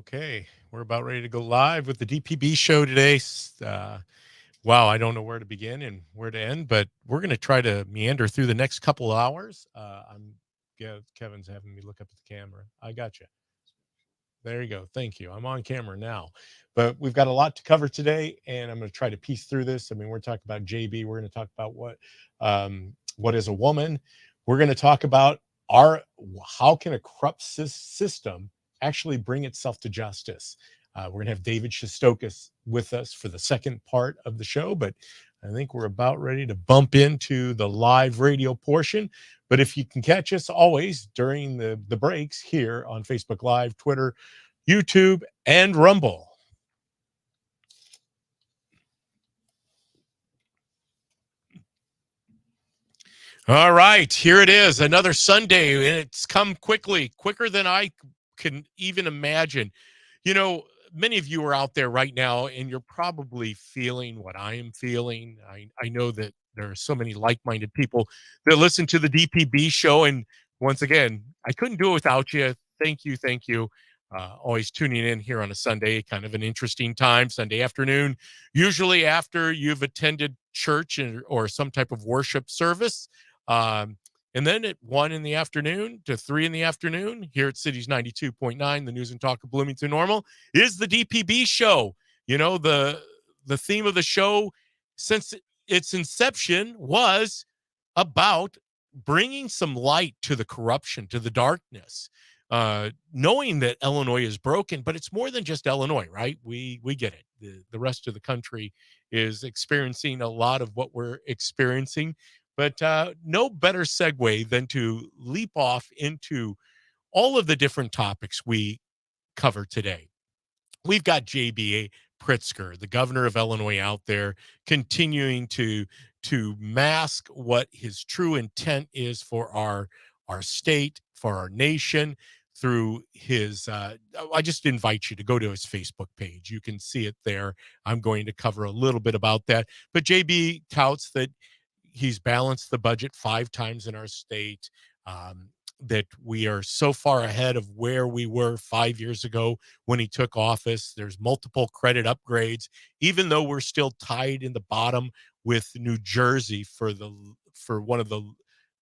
Okay, we're about ready to go live with the DPB show today. Wow, I don't know where to begin and where to end, but we're going to try to meander through the next couple of hours. Kevin's having me look up at the camera. I got you. There you go. Thank you. I'm on camera now, but we've got a lot to cover today, and I'm going to try to piece through this. I mean, we're talking about JB. We're going to talk about what is a woman. We're going to talk about how can a corrupt system actually bring itself to justice. We're going to have David Shostokis with us for the second part of the show, but I think we're about ready to bump into the live radio portion. But if you can catch us always during the breaks here on Facebook Live, Twitter, YouTube, and Rumble. All right, here it is, another Sunday, and it's come quickly, quicker than I can even imagine. You know, many of you are out there right now, and you're probably feeling what I am feeling. I know that there are so many like-minded people that listen to the DPB show, and once again, I couldn't do it without you. Thank you, thank you. Always tuning in here on a Sunday, kind of an interesting time, Sunday afternoon, usually after you've attended church or some type of worship service. And then at 1 in the afternoon to 3 in the afternoon here at Cities 92.9, the news and talk of Bloomington Normal, is the DPB show. You know, the theme of the show since its inception was about bringing some light to the corruption, to the darkness, knowing that Illinois is broken, but it's more than just Illinois, right? We get it. The rest of the country is experiencing a lot of what we're experiencing. But no better segue than to leap off into all of the different topics we cover today. We've got JB Pritzker, the governor of Illinois, out there continuing to mask what his true intent is for our state, for our nation, through his I just invite you to go to his Facebook page. You can see it there. I'm going to cover a little bit about that. But JB touts that he's balanced the budget 5 times in our state, that we are so far ahead of where we were 5 years ago when he took office. There's multiple credit upgrades, even though we're still tied in the bottom with New Jersey for one of the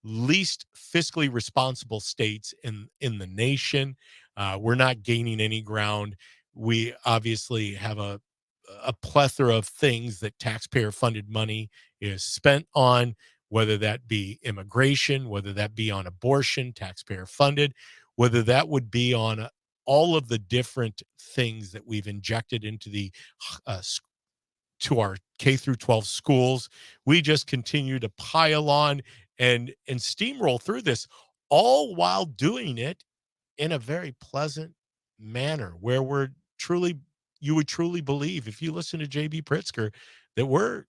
least fiscally responsible states in the nation. We're not gaining any ground. We obviously have a plethora of things that taxpayer funded money is spent on, whether that be immigration, whether that be on abortion, taxpayer funded, whether that would be on all of the different things that we've injected into the to our K through 12 schools. We just continue to pile on and steamroll through this, all while doing it in a very pleasant manner where you would truly believe, if you listen to JB Pritzker, that we're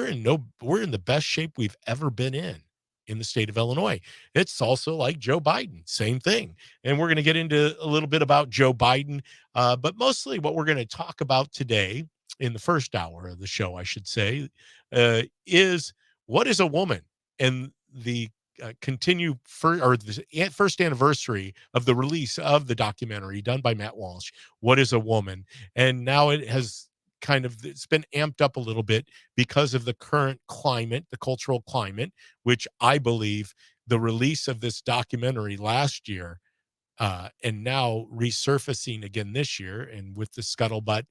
in the best shape we've ever been in the state of Illinois. It's also like Joe Biden, same thing. And we're going to get into a little bit about Joe Biden, but mostly what we're going to talk about today in the first hour of the show, I should say, is what is a woman, and the the first anniversary of the release of the documentary done by Matt Walsh, What is a Woman? And now it's been amped up a little bit because of the current climate, the cultural climate, which I believe the release of this documentary last year, and now resurfacing again this year, and with the scuttlebutt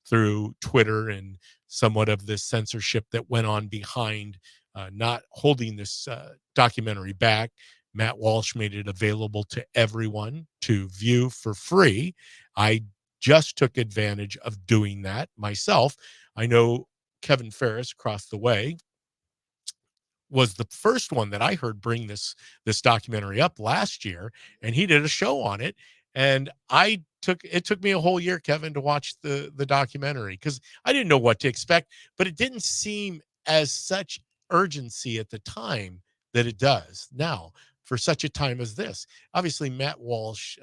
through Twitter and somewhat of the censorship that went on behind not holding this documentary back. Matt Walsh made it available to everyone to view for free. I just took advantage of doing that myself. I know Kevin Ferris across the way was the first one that I heard bring this documentary up last year, and he did a show on it. And it took me a whole year, Kevin, to watch the documentary because I didn't know what to expect, but it didn't seem as such urgency at the time that it does now for such a time as this. Obviously, Matt Walsh,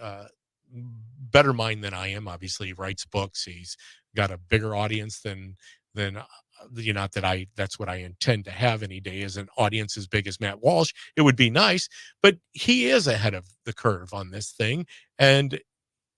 better mind than I am. Obviously, he writes books. He's got a bigger audience than not that that's what I intend to have any day, is an audience as big as Matt Walsh. It would be nice, but he is ahead of the curve on this thing. And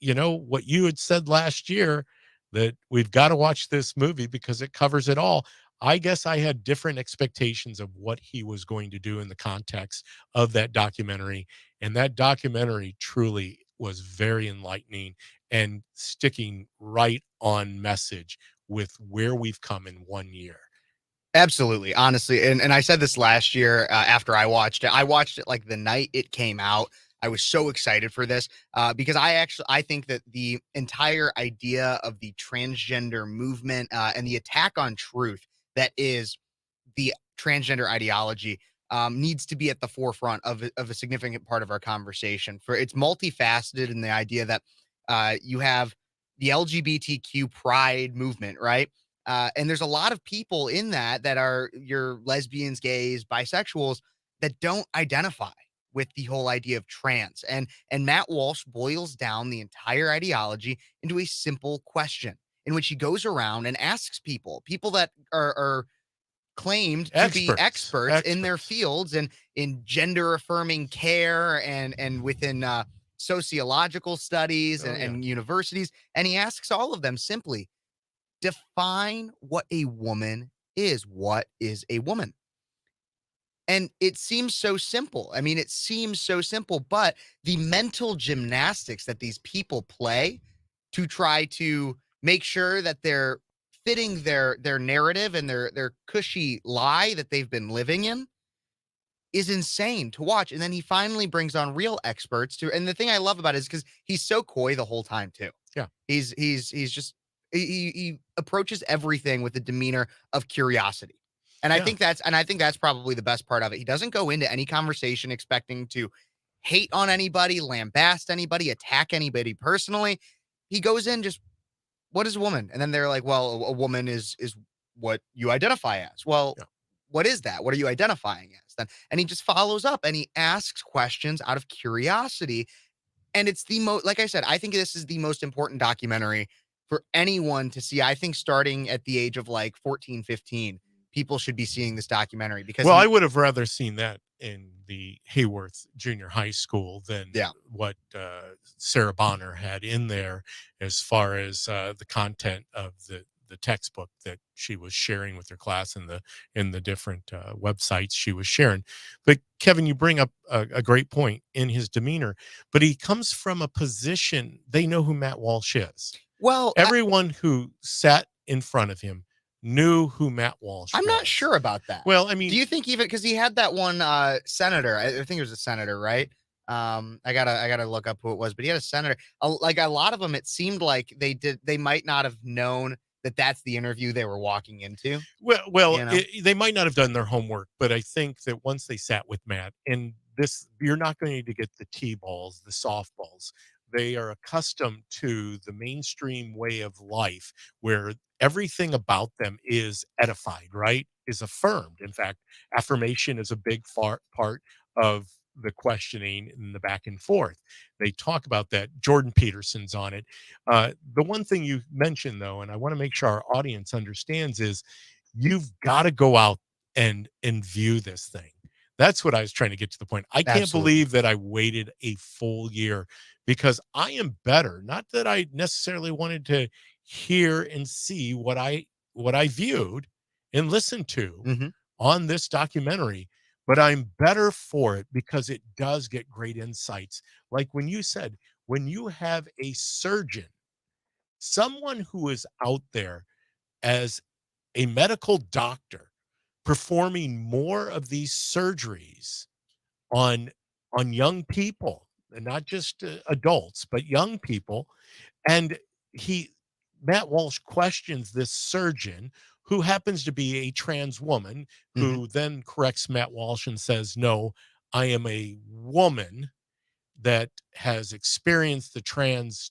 what you had said last year, that we've got to watch this movie because it covers it all. I guess I had different expectations of what he was going to do in the context of that documentary. And that documentary truly was very enlightening and sticking right on message with where we've come in 1 year. Absolutely, honestly, and I said this last year after I watched it. I watched it like the night it came out. I was so excited for this because I think that the entire idea of the transgender movement and the attack on truth that is the transgender ideology needs to be at the forefront of a significant part of our conversation. For it's multifaceted in the idea that you have the LGBTQ pride movement, right? And there's a lot of people in that are your lesbians, gays, bisexuals that don't identify with the whole idea of trans. And Matt Walsh boils down the entire ideology into a simple question in which he goes around and asks people that are claimed to be experts in their fields and in gender affirming care and within sociological studies and universities. And he asks all of them simply, define what a woman is. What is a woman? And it seems so simple. I mean, it seems so simple, but the mental gymnastics that these people play to try to make sure that they're fitting their narrative and their cushy lie that they've been living in is insane to watch. And then he finally brings on real experts to, and the thing I love about it is because he's so coy the whole time too. Yeah. He's just he approaches everything with a demeanor of curiosity. And I think that's probably the best part of it. He doesn't go into any conversation expecting to hate on anybody, lambast anybody, attack anybody personally. He goes in just, what is a woman? And then they're like, well, a woman is what you identify as. Well, what is that? What are you identifying as then? And he just follows up and he asks questions out of curiosity. And it's the most, like I said, I think this is the most important documentary for anyone to see. I think starting at the age of like 14, 15, people should be seeing this documentary because I would have rather seen that in the Hayworth Junior High School than what Sarah Bonner had in there as far as the content of the textbook that she was sharing with her class and the different websites she was sharing. But Kevin, you bring up a great point in his demeanor, but he comes from a position, they know who Matt Walsh is. Well, everyone who sat in front of him knew who Matt Walsh was. I'm not sure about that. Well, I mean, do you think even because he had that one senator, I think it was a senator, right? I gotta look up who it was, but he had a senator. Like a lot of them, it seemed like they might not have known that that's the interview they were walking into. Well, they might not have done their homework, but I think that once they sat with Matt, and this, you're not going to get the T-balls, the softballs. They are accustomed to the mainstream way of life where everything about them is edified, right? Is affirmed. In fact, affirmation is a big part of the questioning and the back and forth. They talk about that. Jordan Peterson's on it. The one thing you mentioned, though, and I want to make sure our audience understands, is you've got to go out and view this thing. That's what I was trying to get to the point. I can't believe that I waited a full year because I am better. Not that I necessarily wanted to hear and see what I viewed and listened to on this documentary, but I'm better for it because it does get great insights. Like when you said, when you have a surgeon, someone who is out there as a medical doctor performing more of these surgeries on young people, and not just adults, but young people, and Matt Walsh questions this surgeon who happens to be a trans woman who then corrects Matt Walsh and says, no, I am a woman that has experienced the trans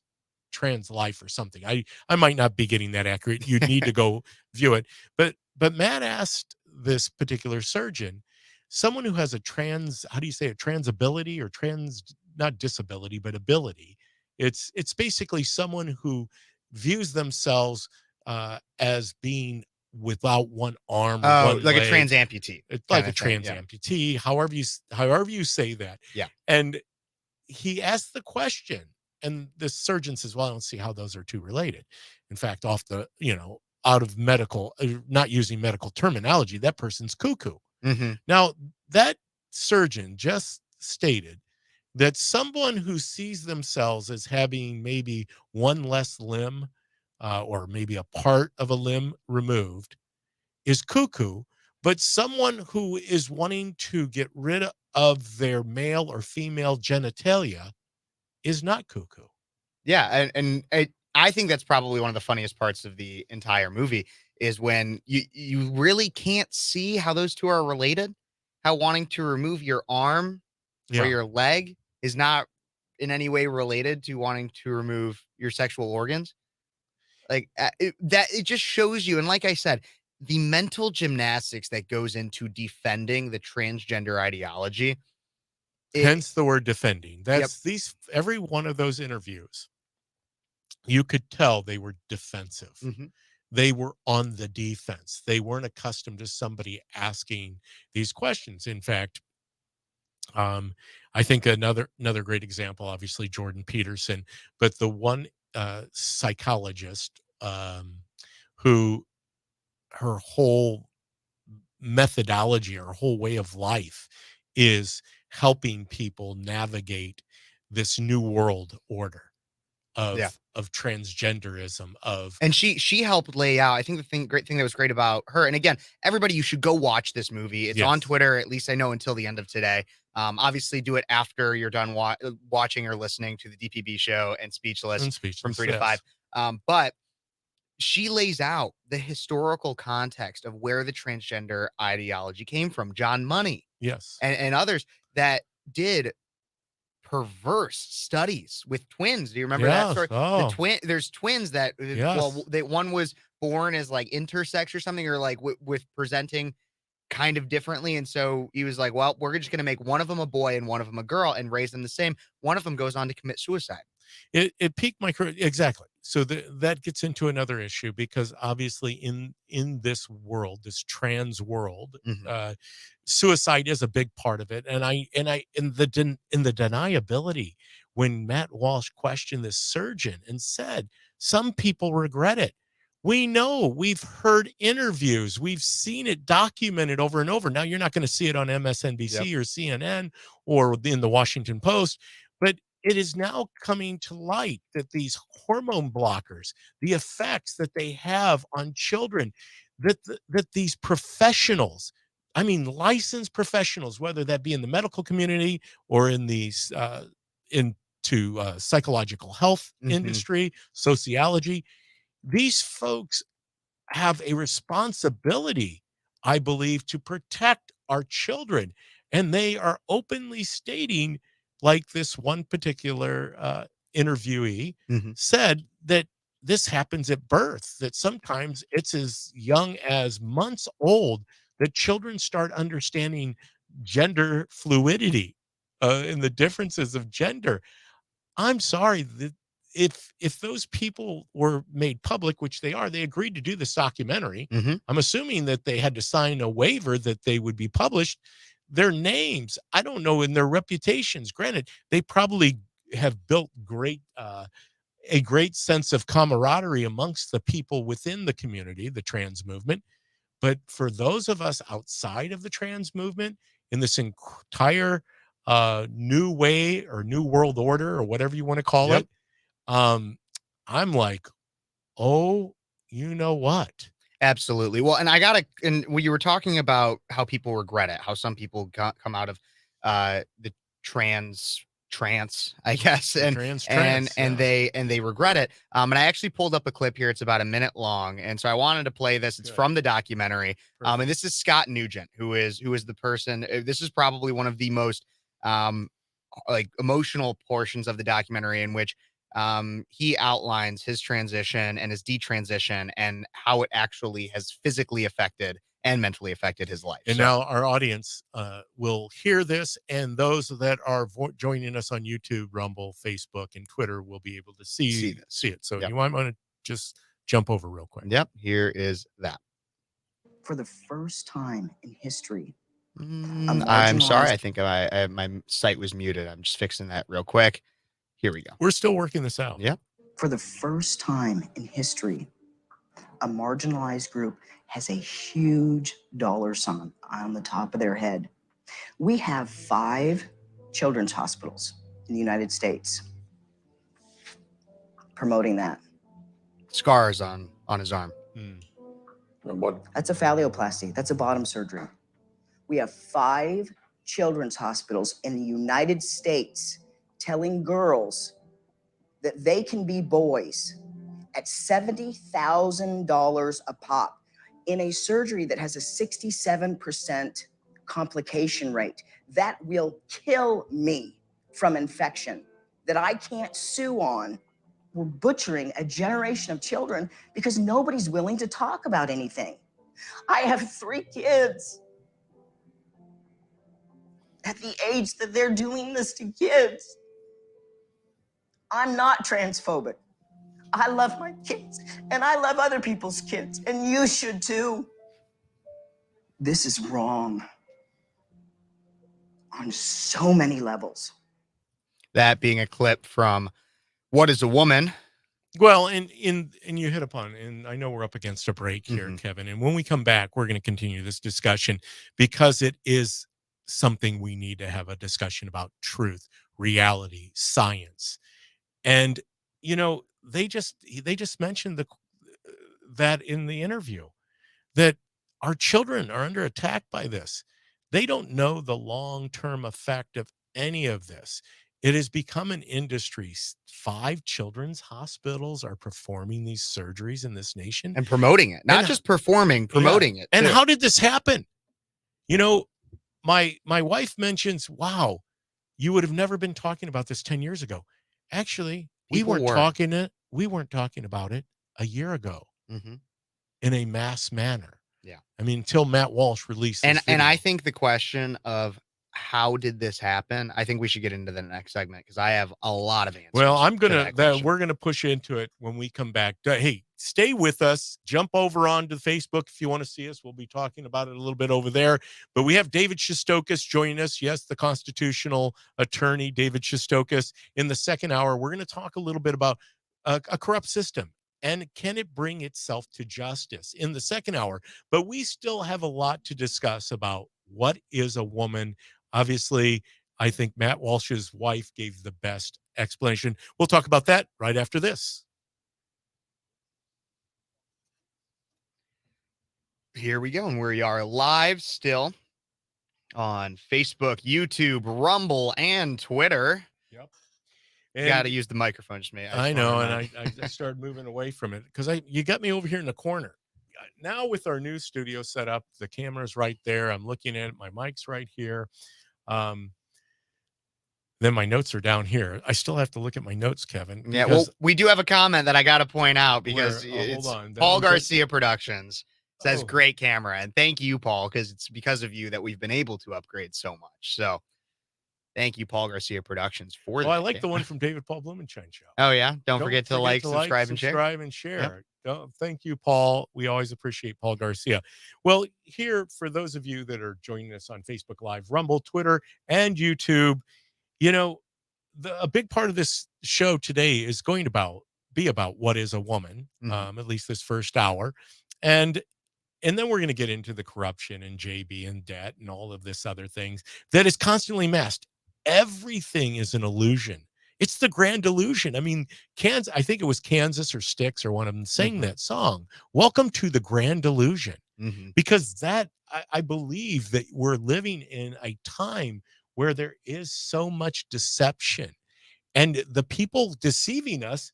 life or something. I might not be getting that accurate. You need to go view it. But Matt asked this particular surgeon, someone who has a trans, how do you say it, trans ability or trans, not disability, but ability. It's basically someone who views themselves as being without one arm or one like leg. a trans amputee. It's like a trans amputee, however you say that. Yeah. And he asked the question, And the surgeon says, well, I don't see how those are two related. In fact, off the, out of medical, not using medical terminology, that person's cuckoo. Mm-hmm. Now, that surgeon just stated that someone who sees themselves as having maybe one less limb, or maybe a part of a limb removed, is cuckoo, but someone who is wanting to get rid of their male or female genitalia is not cuckoo. Yeah, I think that's probably one of the funniest parts of the entire movie is when you really can't see how those two are related. How wanting to remove your arm or Yeah. your leg is not in any way related to wanting to remove your sexual organs. Like it just shows you, and like I said, the mental gymnastics that goes into defending the transgender ideology. It, Hence the word defending. yep. That's every one of those interviews, you could tell they were defensive. Hmm. They were on the defense. They weren't accustomed to somebody asking these questions. In fact, I think another great example, obviously Jordan Peterson, but the one psychologist, who her whole methodology, her whole way of life is helping people navigate this new world order Yeah. of transgenderism, of And she helped lay out, I think great thing that was great about her, and again, everybody, you should go watch this movie. It's on yes, Twitter, at least I know until the end of today. Obviously do it after you're done watching or listening to the DPB show and Speechless and from speechless, 3 to 5. yes, But she lays out the historical context of where the transgender ideology came from. John Money yes, and others that did perverse studies with twins. Do you remember that yes, story? oh, There's twins that, yes. one was born as like intersex or something, or like with presenting kind of differently. And so he was like, well, we're just going to make one of them a boy and one of them a girl and raise them the same. One of them goes on to commit suicide. It piqued my exactly. So that gets into another issue, because obviously in this world, this trans world, Hmm. suicide is a big part of it. And in the deniability, when Matt Walsh questioned this surgeon and said some people regret it. We know, we've heard interviews, we've seen it documented over and over. Now you're not going to see it on Yep. MSNBC or CNN or in the Washington Post, but it is now coming to light that these hormone blockers, the effects that they have on children, that these professionals, I mean, licensed professionals, whether that be in the medical community or in these into psychological health Hmm. industry, sociology, these folks have a responsibility, I believe, to protect our children. And they are openly stating, like this one particular interviewee Hmm. said, that this happens at birth, that sometimes it's as young as months old that children start understanding gender fluidity, and the differences of gender. I'm sorry that if those people were made public, which they are, they agreed to do this documentary. Hmm. I'm assuming that they had to sign a waiver that they would be published. Their names, I don't know, and their reputations. Granted, they probably have built a great sense of camaraderie amongst the people within the community, the trans movement. But for those of us outside of the trans movement in this entire new way or new world order or whatever you want to call Yep. it, um, I'm like, oh, you know what? Absolutely. Well, and I gotta, and when you were talking about how people regret it, how some people come out of the trans trance, I guess, The trance, yeah, and they regret it. And I actually pulled up a clip here. It's about a minute long, and so I wanted to play this. It's good, from the documentary. And perfect. this is Scott Nugent, who is the person. This is probably one of the most um like emotional portions of the documentary in which he outlines his transition and his detransition and how it actually has physically affected and mentally affected his life. And So now our audience will hear this, and those that are joining us on YouTube, Rumble, Facebook, and Twitter will be able to see see this. it. So Yep. you might want to just jump over real quick. Yep. Here is that. For the first time in history, a I'm sorry. marginalized I think my site was muted. I'm just fixing that real quick. Here we go. We're still working this out. Yeah. For the first time in history, a marginalized group has a huge dollar sign on the top of their head. We have 5 children's hospitals in the United States promoting that. Scars on his arm. Mm. That's a phalloplasty. That's a bottom surgery. We have 5 children's hospitals in the United States telling girls that they can be boys at $70,000 a pop in a surgery that has a 67% complication rate. That will kill me from infection that I can't sue on. We're butchering a generation of children because nobody's willing to talk about anything. I have 3 kids. At the age that they're doing this to kids, I'm not transphobic. I love my kids, and I love other people's kids, and you should too. This is wrong on so many levels. That being a clip from What is a Woman? Well, and you hit upon, and I know we're up against a break here, Kevin. And when we come back, we're going to continue this discussion because it is something we need to have a discussion about: truth, reality, science. And they just mentioned that in the interview, that our children are under attack by this. They don't know the long-term effect of any of this. It has become an industry. 5 children's hospitals are performing these surgeries in this nation and promoting it. Not just performing, promoting it. And too. how did this happen? My wife mentions, wow, you would have never been talking about this 10 years ago. Actually, we weren't talking about it a year ago in a mass manner. Yeah. I mean, until Matt Walsh released this and I video. think the question of how did this happen, I think we should get into the next segment because I have a lot of answers. Well, we're gonna push into it when we come back. Hey, stay with us. Jump over onto Facebook if you want to see us. We'll be talking about it a little bit over there. But we have David Shostokis joining us. Yes, the constitutional attorney, David Shostokis. In the second hour, we're going to talk a little bit about a corrupt system. And can it bring itself to justice in the second hour? But we still have a lot to discuss about what is a woman. Obviously, I think Matt Walsh's wife gave the best explanation. We'll talk about that right after this. Here we go. And we are live still on Facebook, YouTube, Rumble, and Twitter. Yep. Got to use the microphone. I know, and I started moving away from it because you got me over here in the corner. Now with our new studio set up, the camera's right there. I'm looking at it. My mic's right here. Then my notes are down here. I still have to look at my notes, Kevin. Yeah, well, we do have a comment that I got to point out because hold on. Paul Garcia Productions says great camera. And thank you, Paul, because it's because of you that we've been able to upgrade so much. So thank you, Paul Garcia Productions, for that. I like the one from David Paul Blumenshine show. Oh, yeah. Don't forget to like, subscribe, and share. Thank you, Paul. We always appreciate Paul Garcia. Well, here, for those of you that are joining us on Facebook Live, Rumble, Twitter, and YouTube, a big part of this show today is going to be about what is a woman, at least this first hour. And then we're going to get into the corruption and JB and debt and all of this other things that is constantly masked. Everything is an illusion. It's the grand illusion. I mean, I think it was Kansas or Styx or one of them sang that song. Welcome to the grand illusion. Because that, I believe that we're living in a time where there is so much deception. And the people deceiving us,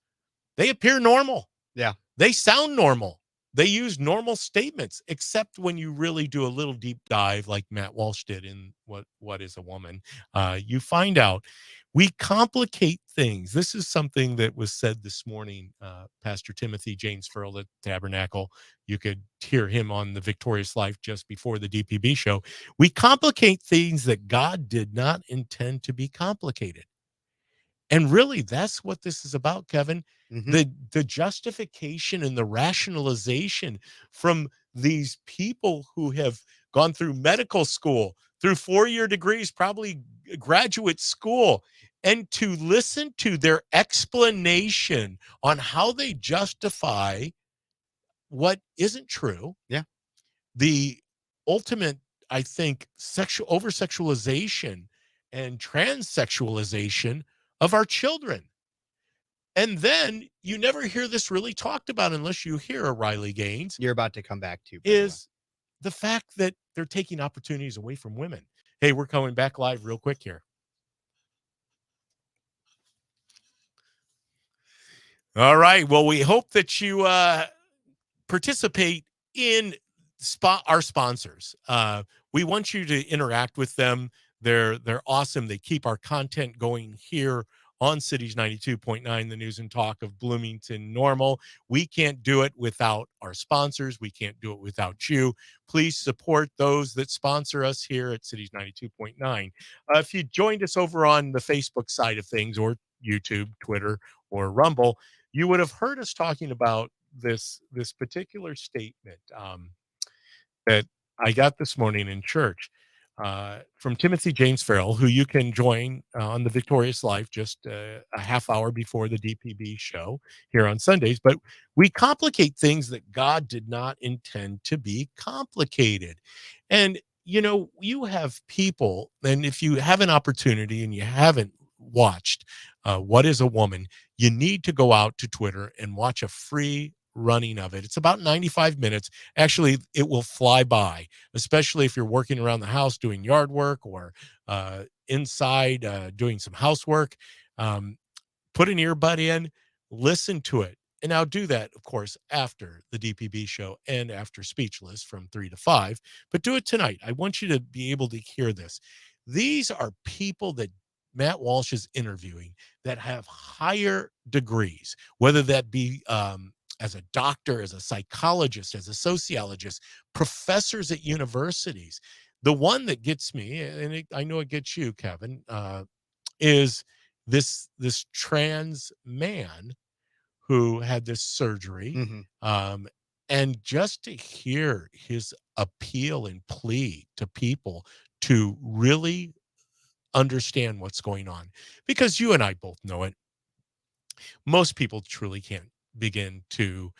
they appear normal. Yeah. They sound normal. They use normal statements, except when you really do a little deep dive like Matt Walsh did in What is a Woman. You find out we complicate things. This is something that was said this morning. Pastor Timothy James Furl at Tabernacle. You could hear him on the Victorious Life just before the DPB show. We complicate things that God did not intend to be complicated. And really, that's what this is about, Kevin. The justification and the rationalization from these people who have gone through medical school, through 4-year degrees, probably graduate school, and to listen to their explanation on how they justify what isn't true. Yeah. The ultimate, I think, sexual over sexualization and transsexualization of our children. And then you never hear this really talked about unless you hear a Riley Gaines, You're about to come back to, by the way. is the fact that they're taking opportunities away from women. Hey, we're coming back live real quick here. All right. Well, we hope that you participate in our sponsors. We want you to interact with them. They're awesome. They keep our content going here on Cities 92.9, the news and talk of Bloomington Normal. We can't do it without our sponsors. We can't do it without you. Please support those that sponsor us here at Cities 92.9. If you joined us over on the Facebook side of things, or YouTube, Twitter, or Rumble, you would have heard us talking about this particular statement that I got this morning in church from Timothy James Farrell, who you can join on the Victorious Life just a half hour before the DPB show here on Sundays. But we complicate things that God did not intend to be complicated. And, you know, you have people, and if you have an opportunity and you haven't watched What is a Woman, you need to go out to Twitter and watch a free running of it. It's about 95 minutes. Actually, it will fly by, especially if you're working around the house doing yard work or inside doing some housework. Put an earbud in, listen to it. And I'll do that, of course, after the DPB show and after Speechless from 3 to 5. But do it tonight. I want you to be able to hear this. These are people that Matt Walsh is interviewing that have higher degrees, whether that be as a doctor, as a psychologist, as a sociologist, professors at universities. The one that gets me, and I know it gets you, Kevin, is this trans man who had this surgery. Mhm. And just to hear his appeal and plea to people to really understand what's going on, because you and I both know it. Most people truly can't begin to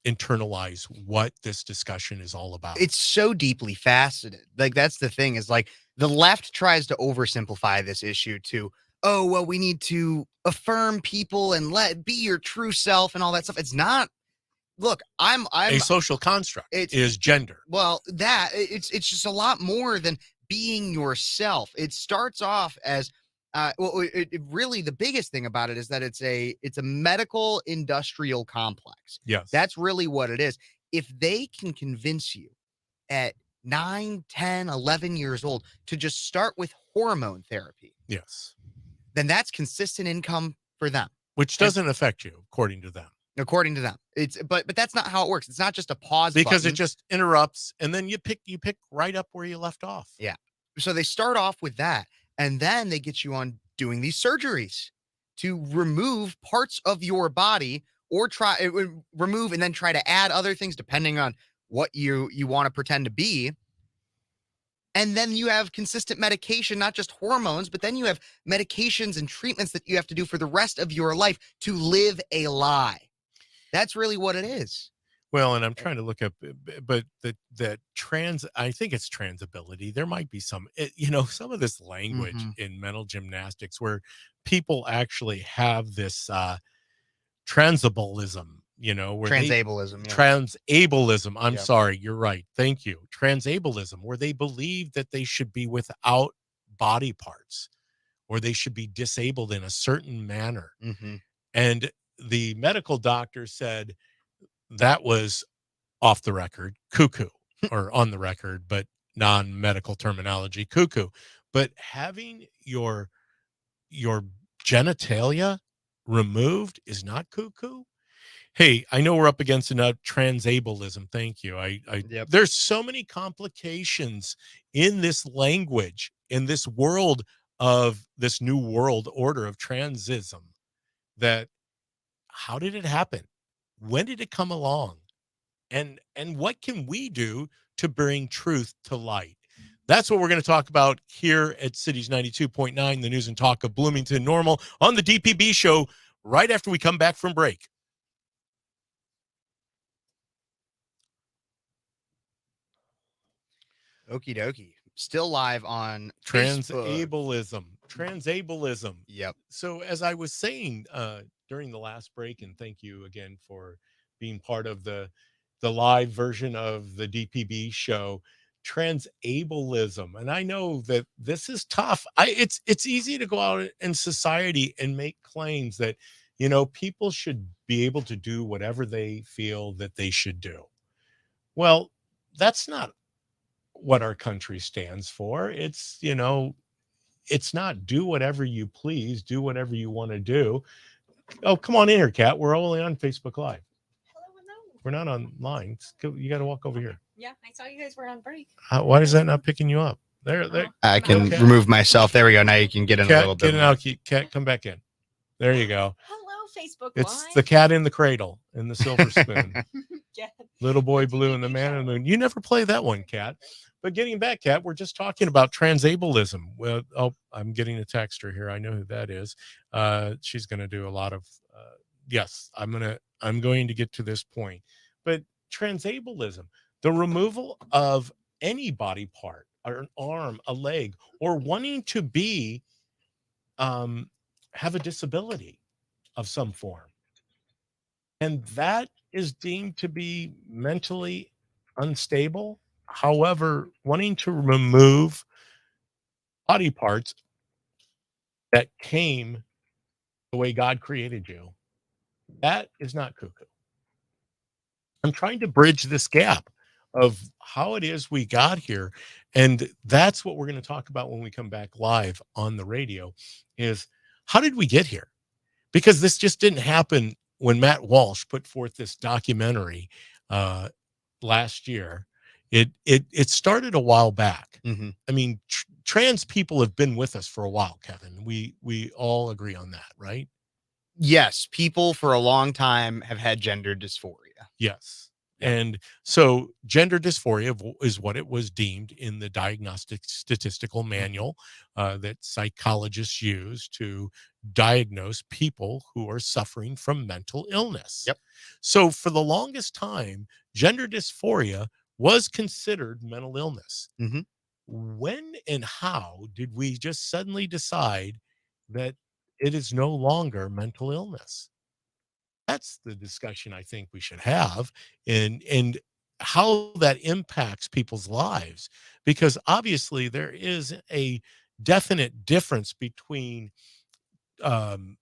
internalize what this discussion is all about. It's so deeply faceted. Like, that's the thing, is like the left tries to oversimplify this issue to, oh, well, we need to affirm people and be your true self and all that stuff. It's not. Look, I'm a social construct is gender. Well, it's just a lot more than being yourself. It starts off as really the biggest thing about it is that it's a medical industrial complex. Yes. That's really what it is. If they can convince you at 9, 10, 11 years old to just start with hormone therapy, yes, then that's consistent income for them, which doesn't affect you according to them. According to them. But that's not how it works. It's not just a pause because button. It just interrupts, and then you pick right up where you left off. Yeah. So they start off with that, and then they get you on doing these surgeries to remove parts of your body, or remove and then try to add other things depending on what you want to pretend to be. And then you have consistent medication, not just hormones, but then you have medications and treatments that you have to do for the rest of your life to live a lie. That's really what it is. Well, and I'm trying to look up, but the trans, I think it's transability. There might be some, some of this language in mental gymnastics where people actually have this transableism, where transableism. Transableism. I'm sorry. You're right. Thank you. Transableism, where they believe that they should be without body parts, or they should be disabled in a certain manner. And the medical doctor said that was off the record, cuckoo, or on the record, but non-medical terminology, cuckoo. But having your genitalia removed is not cuckoo. Hey, I know we're up against enough transableism. Thank you. There's so many complications in this language, in this world of this new world order of transism, that how did it happen? When did it come along? And what can we do to bring truth to light? That's what we're going to talk about here at Cities 92.9, the news and talk of Bloomington Normal on the DPB Show right after we come back from break. Okie dokie. Still live on Facebook. Transableism. Yep. So as I was saying during the last break, and thank you again for being part of the live version of the DPB show, transableism. And I know that this is tough. It's easy to go out in society and make claims that, people should be able to do whatever they feel that they should do. Well, that's not what our country stands for. It's not do whatever you please, do whatever you want to do. Oh, come on in here, Kat. We're only on Facebook Live. Hello. We're not online. You got to walk over here. Yeah, I saw you guys were on break. Why is that not picking you up? There. I can Okay. remove myself. There we go. Now you can get in a little bit. Kat, come back in. There you go. Hello, Facebook It's Live. the cat in the cradle and the silver spoon. Yeah. Little Boy Blue and the Man in the Moon. You never play that one, Kat. But getting back, Kat, we're just talking about transableism. Well, I'm getting a texter here. I know who that is. She's going to do a lot of. Yes, I'm going to get to this point. But transableism, the removal of any body part, or an arm, a leg, or wanting to be, have a disability of some form, and that is deemed to be mentally unstable. However, wanting to remove body parts that came the way God created you, that is not cuckoo. I'm trying to bridge this gap of how it is we got here. And that's what we're going to talk about when we come back live on the radio is how did we get here? Because this just didn't happen when Matt Walsh put forth this documentary last year. It started a while back. Mm-hmm. I mean, trans people have been with us for a while, Kevin. We all agree on that, right? Yes, people for a long time have had gender dysphoria. Yes. Yeah. And so gender dysphoria is what it was deemed in the diagnostic statistical manual that psychologists use to diagnose people who are suffering from mental illness. Yep. So for the longest time, gender dysphoria was considered mental illness. Mm-hmm. When and how did we just suddenly decide that it is no longer mental illness? That's the discussion I think we should have, and how that impacts people's lives, because obviously there is a definite difference between um,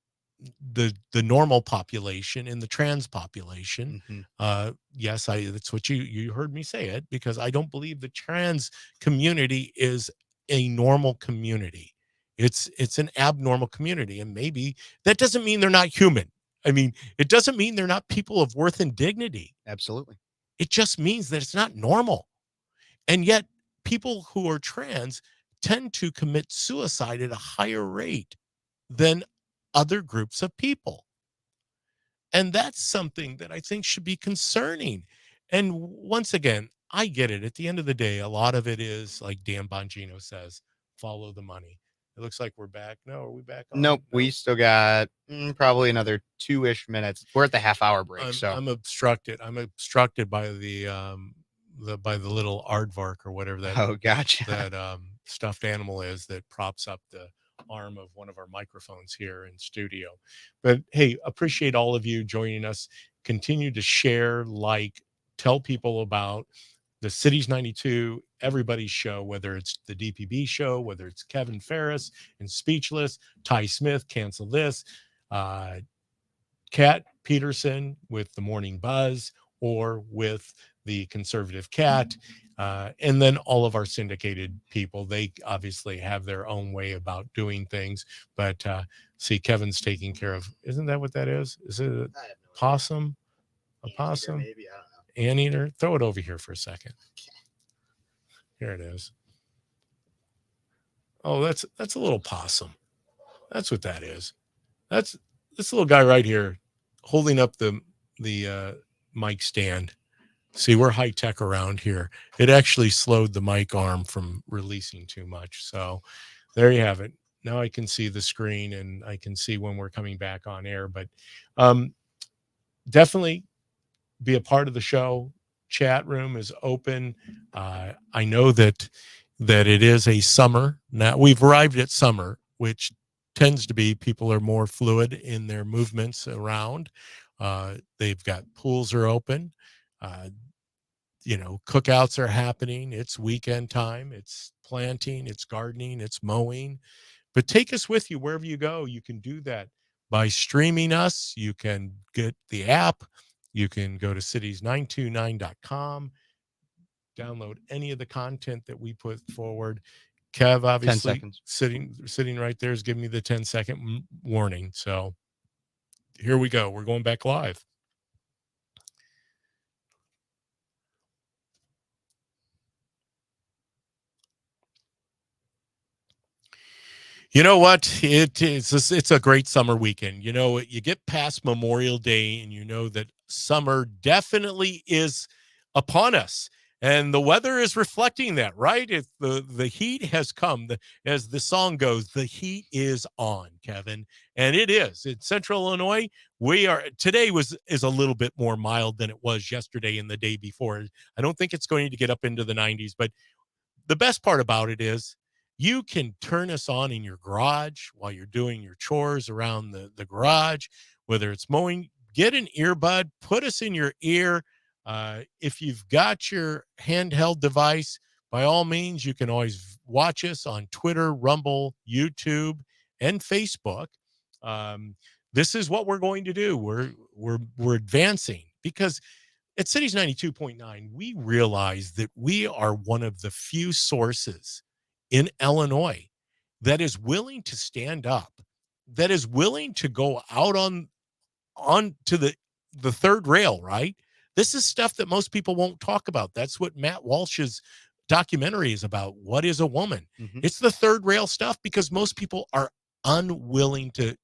the normal population and the trans population. Mm-hmm. Yes, that's what you heard me say it, because I don't believe the trans community is a normal community. It's an abnormal community, and maybe that doesn't mean they're not human. I mean, it doesn't mean they're not people of worth and dignity. Absolutely. It just means that it's not normal. And yet people who are trans tend to commit suicide at a higher rate than other groups of people. And that's something that I think should be concerning. And once again, I get it. At the end of the day, a lot of it is, like Dan Bongino says, follow the money. It looks like we're back. No, are we back on? Nope. No. We still got probably another 2-ish minutes. We're at the half-hour break. I'm obstructed. I'm obstructed by the little aardvark or whatever that Oh, gotcha. that stuffed animal is that props up the arm of one of our microphones here in studio. But hey, appreciate all of you joining us. Continue to share, tell people about the Cities 92, everybody's show, whether it's the DPB show, whether it's Kevin Ferris and Speechless, Ty Smith, Cancel This, Kat Peterson with the Morning Buzz, or with the Conservative Cat, and then all of our syndicated people. They obviously have their own way about doing things, but see, Kevin's taking care of. Isn't that what that is? Is it a possum? A possum? Maybe, I don't know. Anteater? Throw it over here for a second. Here it is. Oh, that's a little possum. That's what that is. That's this little guy right here holding up the mic stand. See, we're high tech around here. It actually slowed the mic arm from releasing too much. So there you have it. Now I can see the screen and I can see when we're coming back on air. But um, definitely be a part of the show. Chat room is open. I know that it is a summer. Now we've arrived at summer, which tends to be people are more fluid in their movements around. They've got pools are open. Uh, cookouts are happening. It's weekend time. It's planting, it's gardening, it's mowing. But take us with you wherever you go. You can do that by streaming us. You can get the app. You can go to cities929.com, download any of the content that we put forward. Kev, 10 obviously, seconds. sitting right there is giving me the 10-second warning. So here we go. We're going back live. You know what? It's a great summer weekend. You get past Memorial Day and you know that summer definitely is upon us. And the weather is reflecting that, right? The heat has come. As the song goes, the heat is on, Kevin. And it is. In Central Illinois, today is a little bit more mild than it was yesterday and the day before. I don't think it's going to get up into the 90s, but the best part about it is you can turn us on in your garage while you're doing your chores around the garage, whether it's mowing, get an earbud, put us in your ear. If you've got your handheld device, by all means, you can always watch us on Twitter, Rumble, YouTube, and Facebook. This is what we're going to do. We're advancing because at Cities 92.9, we realize that we are one of the few sources in Illinois that is willing to stand up, that is willing to go out on to the third rail, right? This is stuff that most people won't talk about. That's what Matt Walsh's documentary is about. What is a woman? Mhm. It's the third rail stuff because most people are unwilling to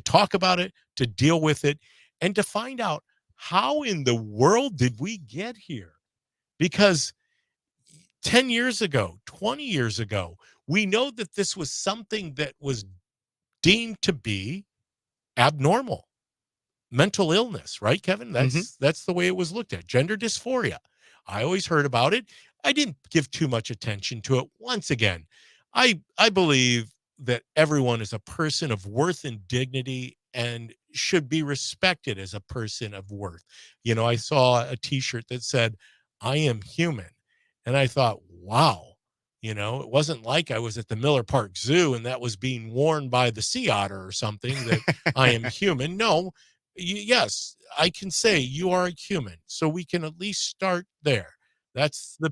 talk about it, to deal with it, and to find out how in the world did we get here? Because 10 years ago, 20 years ago, we know that this was something that was deemed to be abnormal, mental illness, right, Kevin? That's the way it was looked at. Gender dysphoria. I always heard about it. I didn't give too much attention to it. Once again, I believe that everyone is a person of worth and dignity and should be respected as a person of worth. I saw a t-shirt that said, "I am human." And I thought, wow, it wasn't like I was at the Miller Park Zoo and that was being worn by the sea otter or something that I am human. No, yes, I can say you are a human. So we can at least start there. That's the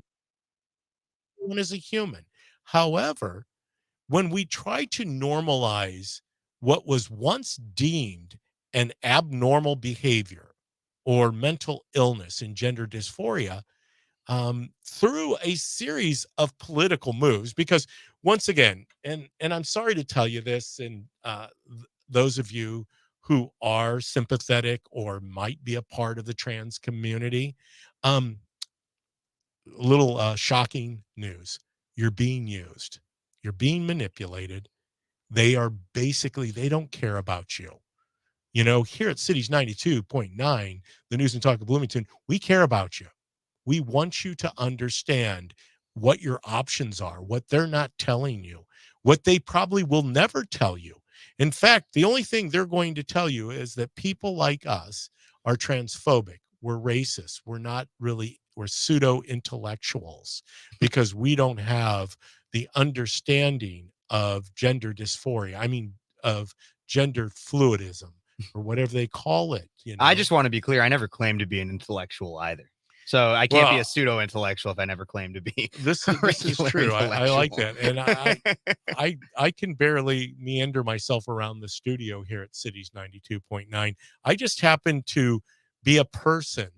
one is a human. However, when we try to normalize what was once deemed an abnormal behavior or mental illness and gender dysphoria, through a series of political moves, because once again, and I'm sorry to tell you this, and those of you who are sympathetic or might be a part of the trans community, um, little shocking news: you're being used, you're being manipulated. They don't care about you. Here at Cities 92.9, the news and talk of Bloomington, we care about you. We want you to understand what your options are, what they're not telling you, what they probably will never tell you. In fact, the only thing they're going to tell you is that people like us are transphobic. We're racist. We're pseudo intellectuals because we don't have the understanding of gender dysphoria. I mean, of gender fluidism or whatever they call it. I just want to be clear. I never claimed to be an intellectual either. So I can't be a pseudo intellectual if I never claimed to be. This is true. I like that, and I can barely meander myself around the studio here at Cities 92.9. I just happen to be a person,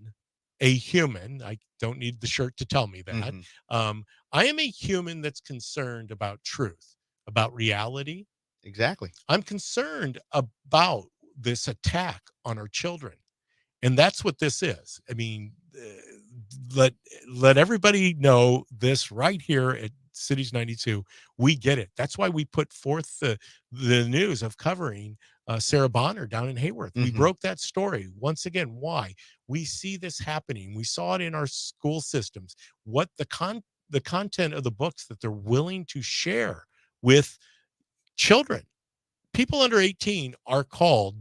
a human. I don't need the shirt to tell me that. Mhm. I am a human that's concerned about truth, about reality. Exactly. I'm concerned about this attack on our children. And that's what this is. I mean, let let everybody know this right here at Cities 92. We get it. That's why we put forth the news of covering Sarah Bonner down in Hayworth. We Mhm. broke that story once again. Why? We see this happening. We saw it in our school systems. What the content of the books that they're willing to share with children. People under 18 are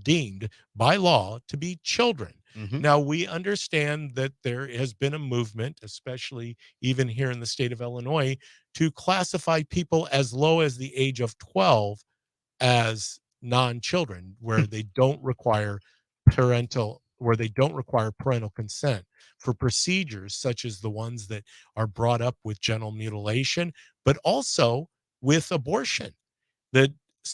deemed by law to be children. Mhm. Now, we understand that there has been a movement, especially even here in the state of Illinois, to classify people as low as the age of 12 as non-children, where they don't require parental consent for procedures such as the ones that are brought up with genital mutilation, but also with abortion, that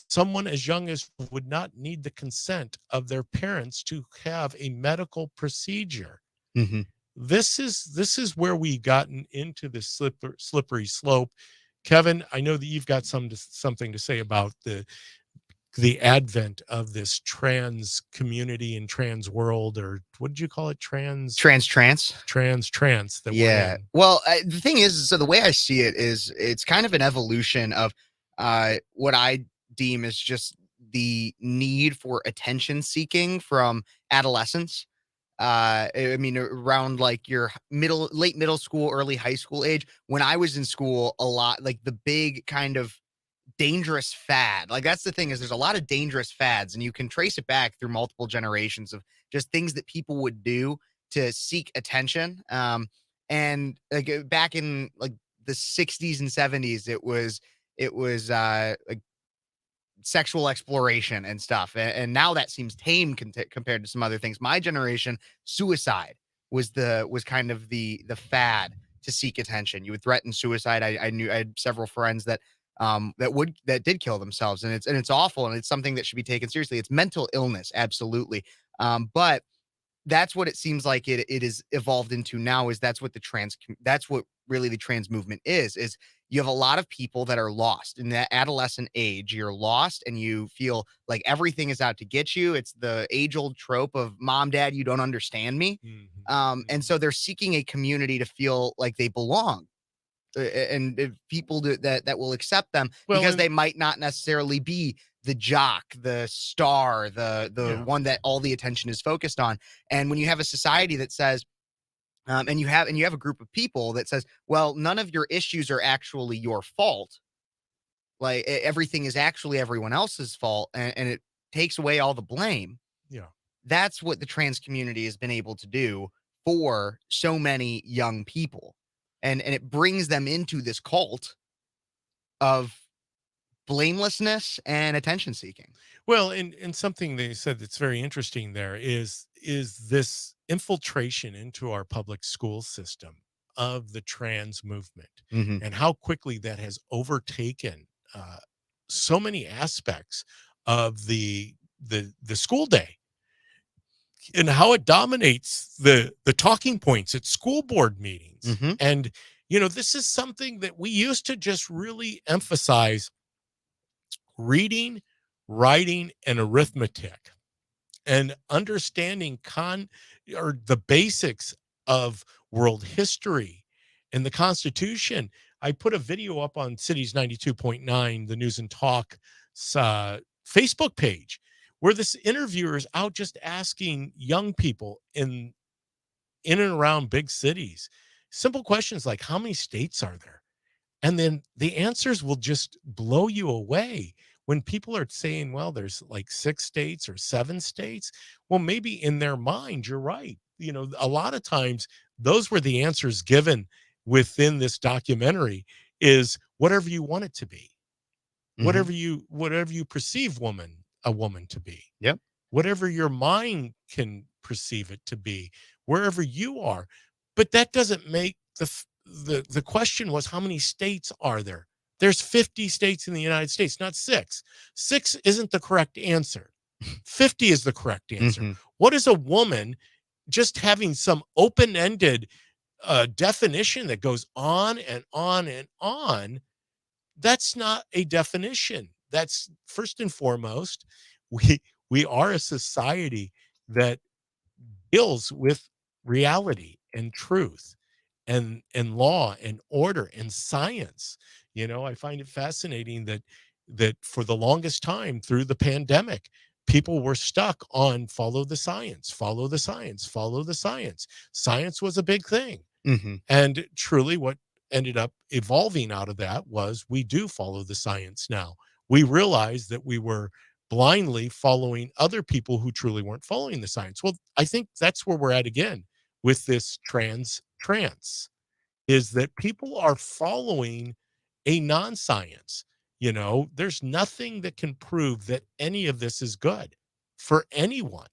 someone as young as would not need the consent of their parents to have a medical procedure. Mhm. This is where we gotten into this slippery slope. Kevin, I know that you've got something to say about the advent of this trans community and trans world, or what did you call it? Trans. Trans that we're Yeah. in. Well, the thing is, so the way I see it is, it's kind of an evolution of what I deem is just the need for attention seeking from adolescence. I mean, around like your late middle school, early high school age. When I was in school, a lot like the big kind of dangerous fad. Like that's the thing, is there's a lot of dangerous fads, and you can trace it back through multiple generations of just things that people would do to seek attention. And like back in like the 60s and 70s, it was like sexual exploration and stuff. And now that seems tame compared to some other things. My generation, suicide was kind of the fad to seek attention. You would threaten suicide. I knew I had several friends that did kill themselves, and it's awful, and it's something that should be taken seriously. It's mental illness, absolutely. But that's what it seems like it is evolved into now, is that's what really the trans movement is you have a lot of people that are lost in that adolescent age. You're lost and you feel like everything is out to get you. It's the age old trope of mom, dad, you don't understand me. And so they're seeking a community to feel like they belong, and people that will accept them, Well, because and they might not necessarily be the jock, the star, the yeah. one that all the attention is focused on. And when you have a society that says, and you have a group of people that says, well, none of your issues are actually your fault. Like everything is actually everyone else's fault, and it takes away all the blame. Yeah. That's what the trans community has been able to do for so many young people. And it brings them into this cult of blamelessness and attention seeking. Well, and something they said that's very interesting there is this infiltration into our public school system of the trans movement, Hmm. and how quickly that has overtaken uh, so many aspects of the school day, and how it dominates the talking points at school board meetings. Hmm. And this is something that we used to just really emphasize: reading, writing, and arithmetic, and understanding or the basics of world history and the Constitution. I put a video up on Cities 92.9, the News and Talk Facebook page, where this interviewer is out just asking young people in and around big cities simple questions like, how many states are there? And then the answers will just blow you away when people are saying, well, there's like 6 states or 7 states. Well, maybe in their mind, you're right. A lot of times those were the answers given within this documentary, is whatever you want it to be, Hmm. whatever you perceive a woman to be, Yep. whatever your mind can perceive it to be, wherever you are. But that doesn't make the question was, how many states are there? There's 50 states in the United States, not 6. 6 isn't the correct answer. 50 is the correct answer. Hmm. What is a woman? Just having some open-ended definition that goes on and on and on, that's not a definition. That's, first and foremost, we we are a society that deals with reality and truth. and law and order and science. I find it fascinating that for the longest time through the pandemic, people were stuck on follow the science, follow the science, follow the science. Science was a big thing. Hmm. And truly, what ended up evolving out of that was we do follow the science now. We realized that we were blindly following other people who truly weren't following the science. Well, I think that's where we're at again with this trance is that people are following a non-science. There's nothing that can prove that any of this is good for anyone.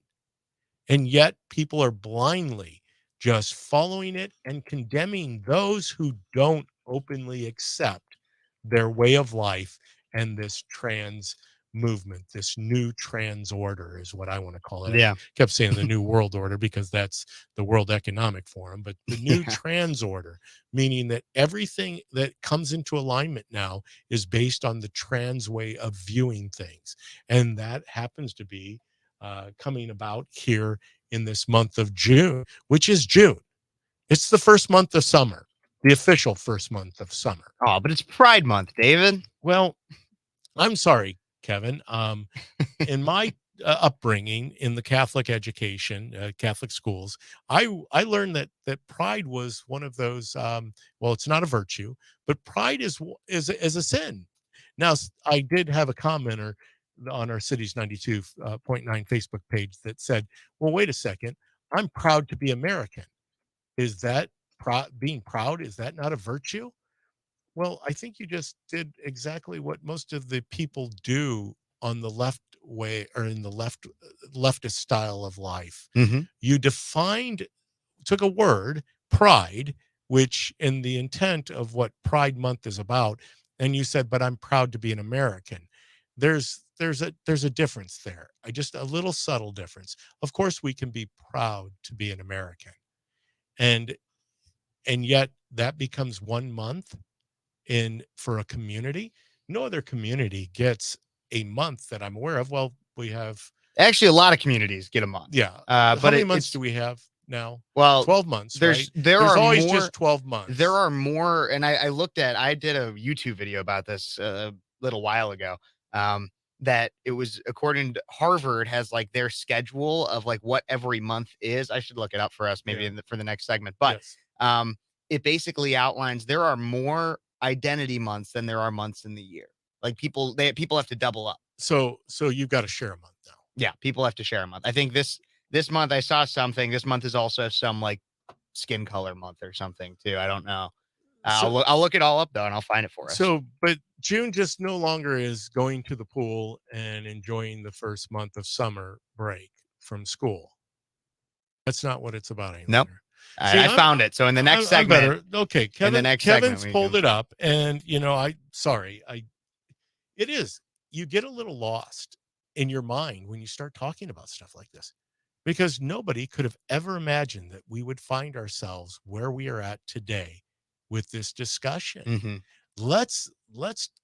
And yet people are blindly just following it and condemning those who don't openly accept their way of life and this trans movement, this new trans order is what I want to call it. I Yeah. kept saying the new world order because that's the World Economic Forum, but the new Yeah. trans order, meaning that everything that comes into alignment now is based on the trans way of viewing things. And that happens to be coming about here in this month of June, which is June. It's the first month of summer, the official first month of summer. Oh, but it's Pride Month, David. Well, I'm sorry, Kevin. In my upbringing in the Catholic education, Catholic schools, I learned that pride was one of those. Well, it's not a virtue, but pride is a sin. Now, I did have a commenter on our Cities 92.9 Facebook page that said, "Well, wait a second. I'm proud to be American. Is that being proud? Is that not a virtue?" Well, I think you just did exactly what most of the people do on the left way or in the leftist style of life. Hmm. You took a word, pride, which in the intent of what Pride Month is about, and you said, "But I'm proud to be an American." There's a difference there. Just a little subtle difference. Of course, we can be proud to be an American, and yet that becomes 1 month in for a community. No other community gets a month that I'm aware of. Well, we have, Actually, a lot of communities get a month. yeah. How How many months do we have now? Well, 12 months, there right? There's are always more, just 12 months. there are more, and I did a YouTube video about this a little while ago. That it was according to Harvard has like their schedule of like what every month is. I should look it up for us maybe Yeah. for the next segment, but Yes. it basically outlines there are more identity months than there are months in the year. Like people have to double up. So you've got to share a month now. Yeah, people have to share a month. I think this month I saw something. This month is also some like skin color month or something too. I don't know. So, I'll look it all up though, and I'll find it for us. but June just no longer is going to the pool and enjoying the first month of summer break from school. That's not what it's about any Nope. longer. I, See, I found it. So in the next segment, I'm better. Okay, in the next segment, Kevin's we pulled can- it up, and it is. You get a little lost in your mind when you start talking about stuff like this, because nobody could have ever imagined that we would find ourselves where we are at today with this discussion. Mhm. Let's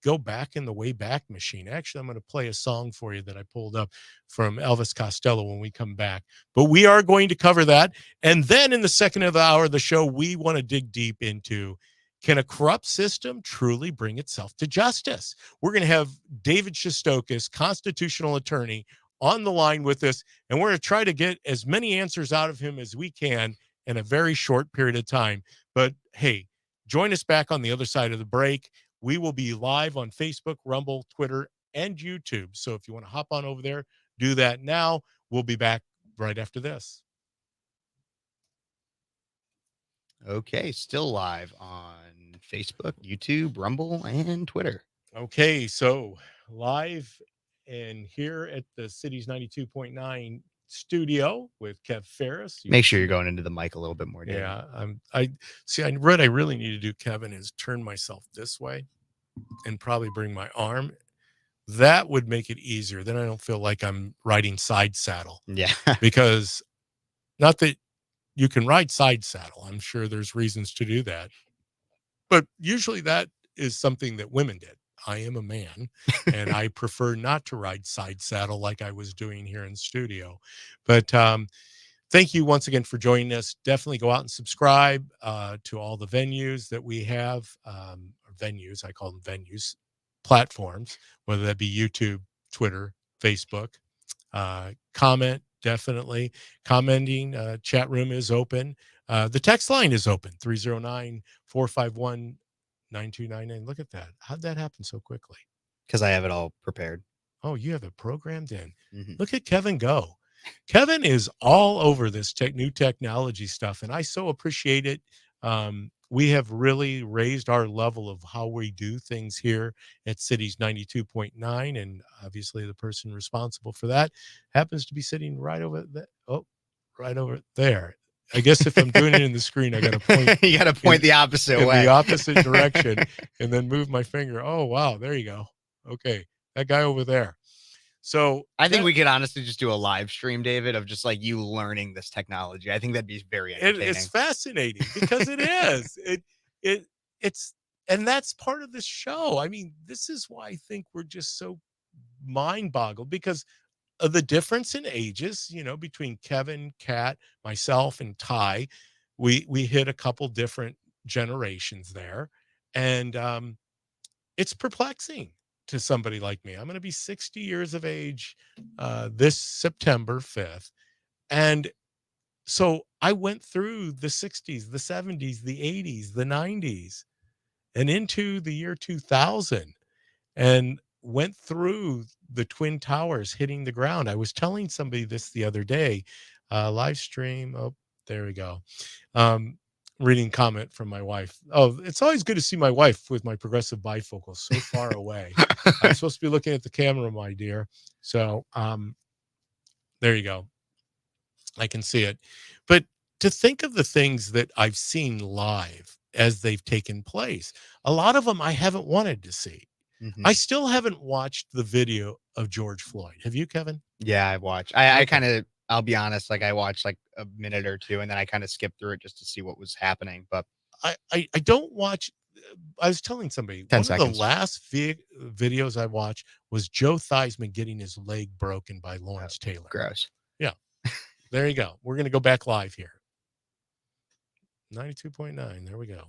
go back in the way back machine. Actually, I'm going to play a song for you that I pulled up from Elvis Costello when we come back. But we are going to cover that. And then in the second of the hour of the show, we want to dig deep into, can a corrupt system truly bring itself to justice? We're going to have David Shostokis, constitutional attorney, on the line with us, and we're going to try to get as many answers out of him as we can in a very short period of time. But hey, join us back on the other side of the break. We will be live on Facebook, Rumble, Twitter, and YouTube. So if you want to hop on over there, do that now. We'll be back right after this. Okay, still live on Facebook, YouTube, Rumble, and Twitter. Okay, so live and here at the Cities 92.9 studio with Kev Ferris. Make sure you're going into the mic a little bit more, David. Yeah, I really need to do, Kevin, is turn myself this way and probably bring my arm. That would make it easier. Then I don't feel like I'm riding side saddle. Yeah. Because not that you can ride side saddle. I'm sure there's reasons to do that. But usually that is something that women did. I am a man and I prefer not to ride side saddle like I was doing here in studio. But thank you once again for joining us. Definitely go out and subscribe to all the venues that we have, or venues, I call them venues, platforms, whether that be YouTube, Twitter, Facebook. Comment, definitely. Commenting, chat room is open. The text line is open, 309-451-9299. Look at that. How'd that happen so quickly? Because I have it all prepared. Oh, you have it programmed in. Mm-hmm. Look at Kevin go. Kevin is all over this new technology stuff, and I so appreciate it. We have really raised our level of how we do things here at Cities 92.9, and obviously the person responsible for that happens to be sitting right over there. Oh, right over there. I guess if I'm doing it in the screen, I got to point. You got to point the opposite way. In the opposite direction, and then move my finger. Oh, wow. There you go. Okay. That guy over there. So I think we could honestly just do a live stream, David, of just like you learning this technology. I think that'd be very entertaining. It's fascinating because it is. It's and that's part of this show. I mean, this is why I think we're just so mind boggled because of the difference in ages, between Kevin, Kat, myself, and Ty. We hit a couple different generations there. And it's perplexing to somebody like me. I'm going to be 60 years of age this September 5th. And so I went through the 60s, the 70s, the 80s, the 90s, and into the year 2000, and went through the Twin Towers hitting the ground. I was telling somebody this the other day, live stream. Oh, there we go. Reading comment from my wife. Oh, it's always good to see my wife with my progressive bifocals so far away. I'm supposed to be looking at the camera, my dear. So there you go. I can see it. But to think of the things that I've seen live as they've taken place, a lot of them I haven't wanted to see. Mm-hmm. I still haven't watched the video of George Floyd. Have you, Kevin? Yeah, I've watched. I kind of, I'll be honest, like I watched like a minute or two and then I kind of skipped through it just to see what was happening. But I don't watch. I was telling somebody 10 one seconds. of the last videos I watched was Joe Theismann getting his leg broken by Lawrence Taylor. Gross. Yeah. There you go. We're going to go back live here. 92.9. There we go.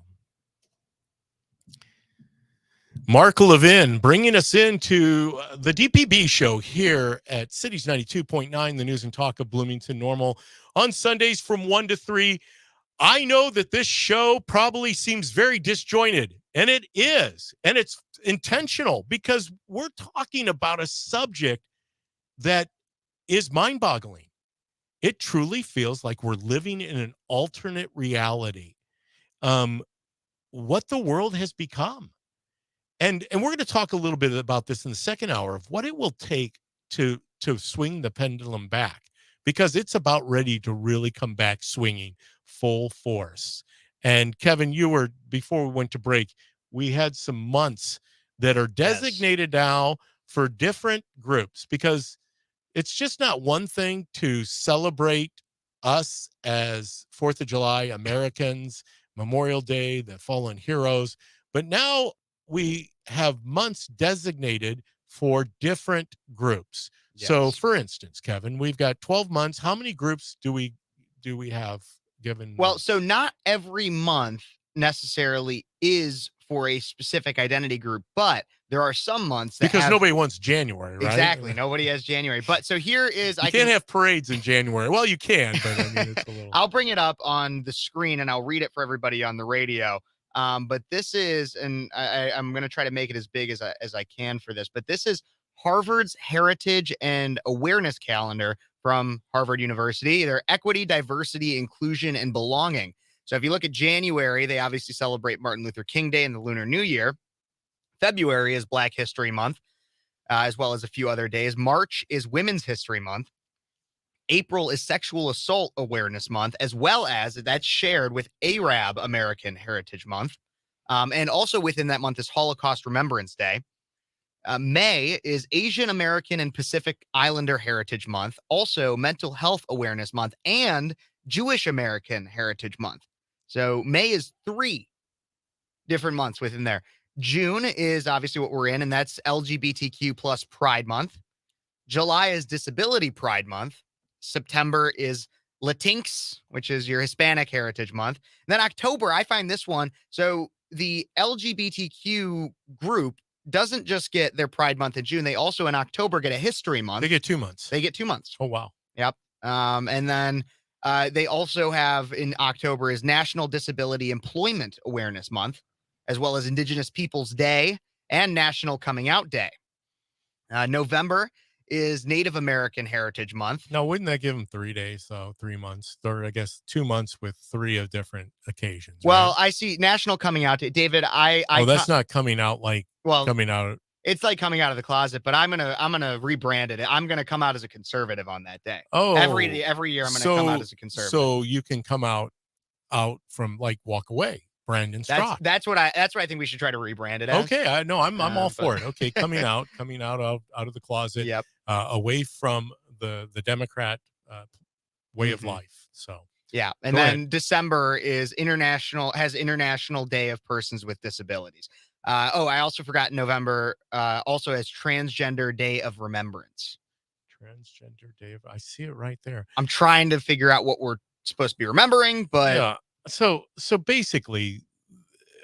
Mark Levin bringing us into the DPB show here at Cities 92.9, the news and talk of Bloomington Normal on Sundays from 1 to 3. I know that this show probably seems very disjointed, and it is, and it's intentional because we're talking about a subject that is mind-boggling. It truly feels like we're living in an alternate reality. What the world has become. And we're going to talk a little bit about this in the second hour of what it will take to swing the pendulum back, because it's about ready to really come back swinging full force. And Kevin, before we went to break, we had some months that are designated now for different groups, because it's just not one thing to celebrate us as 4th of July Americans, Memorial Day, the fallen heroes, but now we have months designated for different groups. Yes. So for instance, Kevin, we've got 12 months. How many groups do we have given? Well, months? So not every month necessarily is for a specific identity group, but there are some months that because nobody wants January, right? Exactly. Nobody has January. But so here is, you can't have parades in January. Well, you can, but I mean, it's a little. I'll bring it up on the screen and I'll read it for everybody on the radio. But this is, and I'm going to try to make it as big as I can for this, but this is Harvard's Heritage and Awareness Calendar from Harvard University. They're equity, diversity, inclusion, and belonging. So if you look at January, they obviously celebrate Martin Luther King Day and the Lunar New Year. February is Black History Month, as well as a few other days. March is Women's History Month. April is Sexual Assault Awareness Month, as well as that's shared with Arab American Heritage Month. And also within that month is Holocaust Remembrance Day. May is Asian American and Pacific Islander Heritage Month, also Mental Health Awareness Month, and Jewish American Heritage Month. So May is 3 different months within there. June is obviously what we're in, and that's LGBTQ plus Pride Month. July is Disability Pride Month. September is Latinx, which is your Hispanic Heritage Month. And then October, I find this one. So the LGBTQ group doesn't just get their Pride Month in June. They also in October get a History Month. They get 2 months. They get 2 months. Oh, wow. Yep. And then they also have in October is National Disability Employment Awareness Month, as well as Indigenous Peoples Day and National Coming Out Day. November is Native American Heritage Month. No, wouldn't that give them 3 days? So 3 months, or I guess 2 months with 3 of different occasions. Well, right? I see National Coming Out Day. David, That's not coming out like coming out. It's like coming out of the closet, but I'm gonna rebrand it. I'm gonna come out as a conservative on that day. Oh, every year I'm gonna come out as a conservative. So you can come out from like walk away, Brandon Strock. That's what I think we should try to rebrand it as. Okay, I'm all for it. Okay, coming out of the closet. Yep. Away from the Democrat way of life. So yeah, and then December is International Day of Persons with Disabilities. I also forgot November also has Transgender Day of Remembrance. Transgender Day of, I see it right there. I'm trying to figure out what we're supposed to be remembering, but yeah. So basically,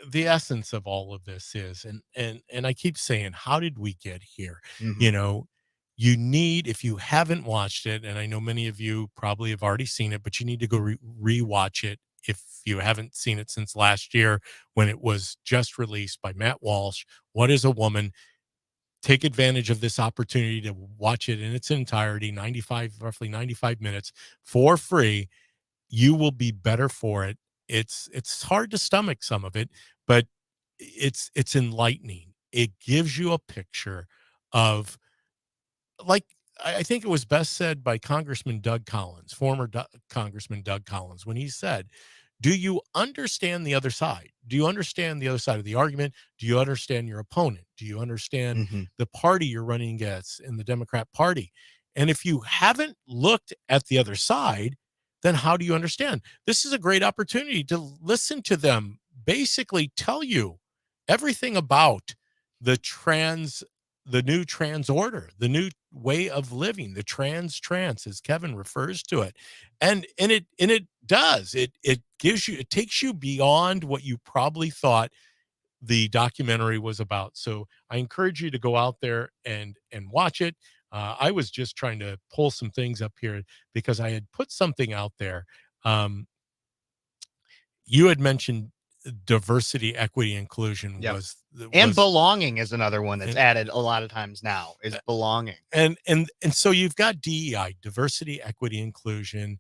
the essence of all of this is, and I keep saying, how did we get here? You know, you need, if you haven't watched it, and I know many of you probably have already seen it, but you need to go rewatch it if you haven't seen it since last year when it was just released by Matt Walsh. What is a Woman? Take advantage of this opportunity to watch it in its entirety, roughly 95 minutes for free. You will be better for it. It's hard to stomach some of it, but it's enlightening. It gives you a picture of, like, I think it was best said by Congressman Doug Collins, former Congressman Doug Collins, when he said, do you understand the other side? Do you understand the other side of the argument? Do you understand your opponent? Do you understand the party you're running against in the Democrat Party? And if you haven't looked at the other side, then how do you understand? This is a great opportunity to listen to them basically tell you everything about the new trans order, the new way of living, the trans, as Kevin refers to it. And it does, it gives you, it takes you beyond what you probably thought the documentary was about. So I encourage you to go out there and watch it. I was just trying to pull some things up here because I had put something out there. You had mentioned diversity, equity, inclusion. And belonging is another one that's added a lot of times now, is belonging. And so you've got DEI, diversity, equity, inclusion,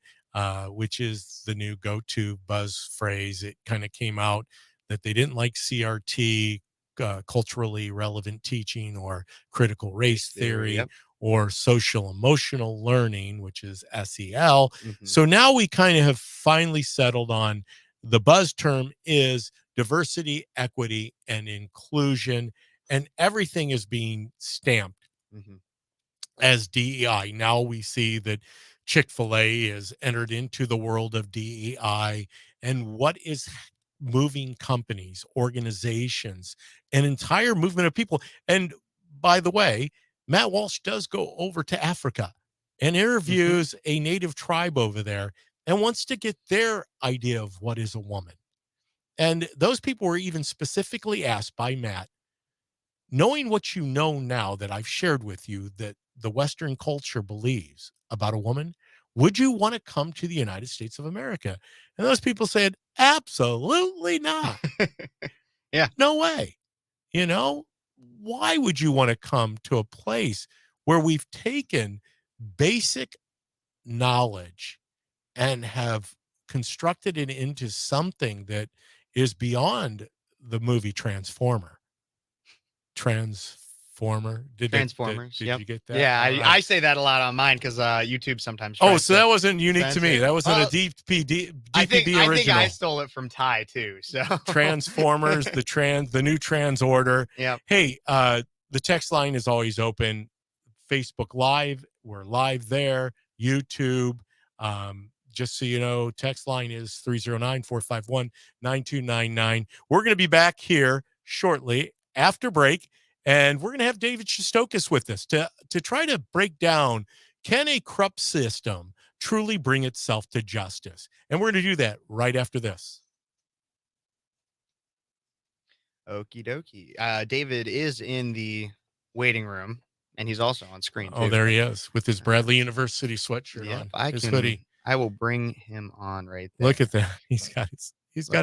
which is the new go-to buzz phrase. It kind of came out that they didn't like CRT, culturally relevant teaching, or critical race theory, or social emotional learning, which is SEL. So now we kind of have finally settled on the buzz term is diversity, equity, and inclusion, and everything is being stamped as DEI. Now we see that Chick-fil-A is entered into the world of DEI, and what is moving companies, organizations, an entire movement of people. And by the way, Matt Walsh does go over to Africa and interviews a native tribe over there and wants to get their idea of what is a woman. And those people were even specifically asked by Matt, knowing what you know now that I've shared with you that the Western culture believes about a woman, would you want to come to the United States of America? And those people said, absolutely not. Yeah. No way. You know, why would you want to come to a place where we've taken basic knowledge and have constructed it into something that is beyond the movie Transformers. Transformers. Did you get that? Yeah, I say that a lot on mine because YouTube sometimes. Oh, so that wasn't unique to me. That wasn't a DPB original. I think I stole it from Ty too. So Transformers, the new trans order. Yeah. Hey, the text line is always open. Facebook Live, we're live there. YouTube. Just so you know, text line is 309-451-9299. We're going to be back here shortly after break, and we're going to have David Shostokis with us to try to break down, can a corrupt system truly bring itself to justice. And we're going to do that right after this. Okie dokie. David is in the waiting room, and he's also on screen too. Oh, there he is with his Bradley University sweatshirt Yep, on. His hoodie. I will bring him on right there. Look at that. He's got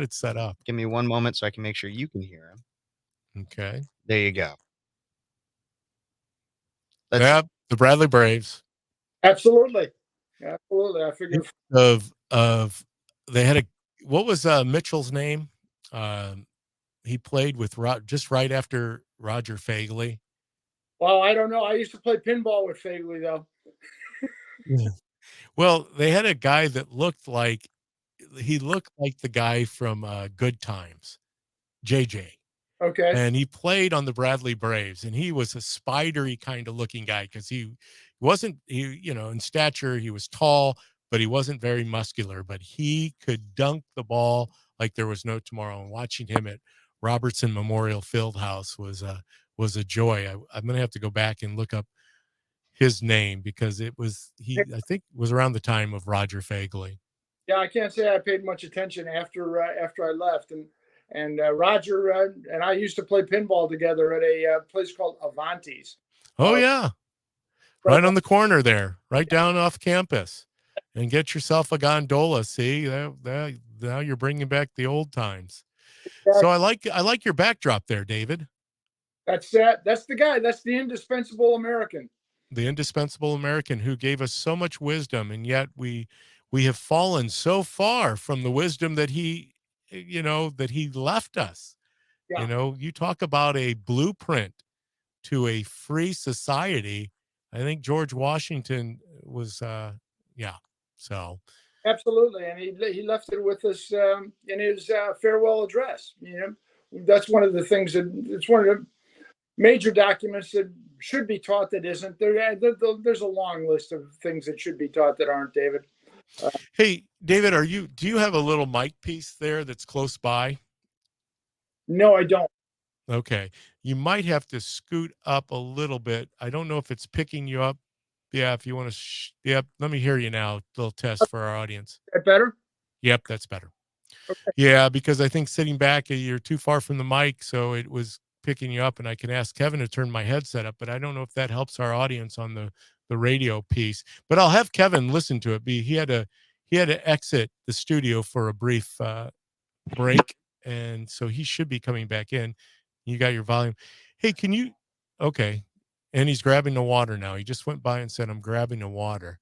it set up. Give me one moment so I can make sure you can hear him. Okay. There you go. Yeah, the Bradley Braves. Absolutely. I figured Of they had what was Mitchell's name? He played with just right after Roger Fagley. Well, I don't know. I used to play pinball with Fagley, though. Well, they had a guy that looked like the guy from Good Times, JJ. Okay. And he played on the Bradley Braves, and he was a spidery kind of looking guy because he wasn't, in stature, he was tall, but he wasn't very muscular, but he could dunk the ball like there was no tomorrow. And watching him at Robertson Memorial Fieldhouse was a joy. I'm going to have to go back and look up his name because I think it was around the time of Roger Fagley. Yeah, I can't say I paid much attention after I left, and Roger and I used to play pinball together at a place called Avanti's. Oh yeah, right on the corner there, right down off campus, and get yourself a gondola. See, now you're bringing back the old times. So I like your backdrop there, David. That's the guy. That's the indispensable American. The indispensable American who gave us so much wisdom, and yet we have fallen so far from the wisdom that he left us. Yeah. You talk about a blueprint to a free society. I think George Washington was, so. Absolutely. And he left it with us in his farewell address. That's one of the things it's one of the major documents that should be taught that isn't. There's a long list of things that should be taught that aren't, David. Hey, David, do you have a little mic piece there that's close by? No, I don't. Okay. You might have to scoot up a little bit. I don't know if it's picking you up. Yeah, if you want to, let me hear you now. Little test for our audience. Is that better? Yep, that's better. Okay. Yeah, because I think sitting back, you're too far from the mic, so it was picking you up, and I can ask Kevin to turn my headset up, but I don't know if that helps our audience on the radio piece. But I'll have Kevin listen to it. He had to exit the studio for a brief break, and so he should be coming back in. You got your volume. Hey, okay. And he's grabbing the water now. He just went by and said, I'm grabbing the water.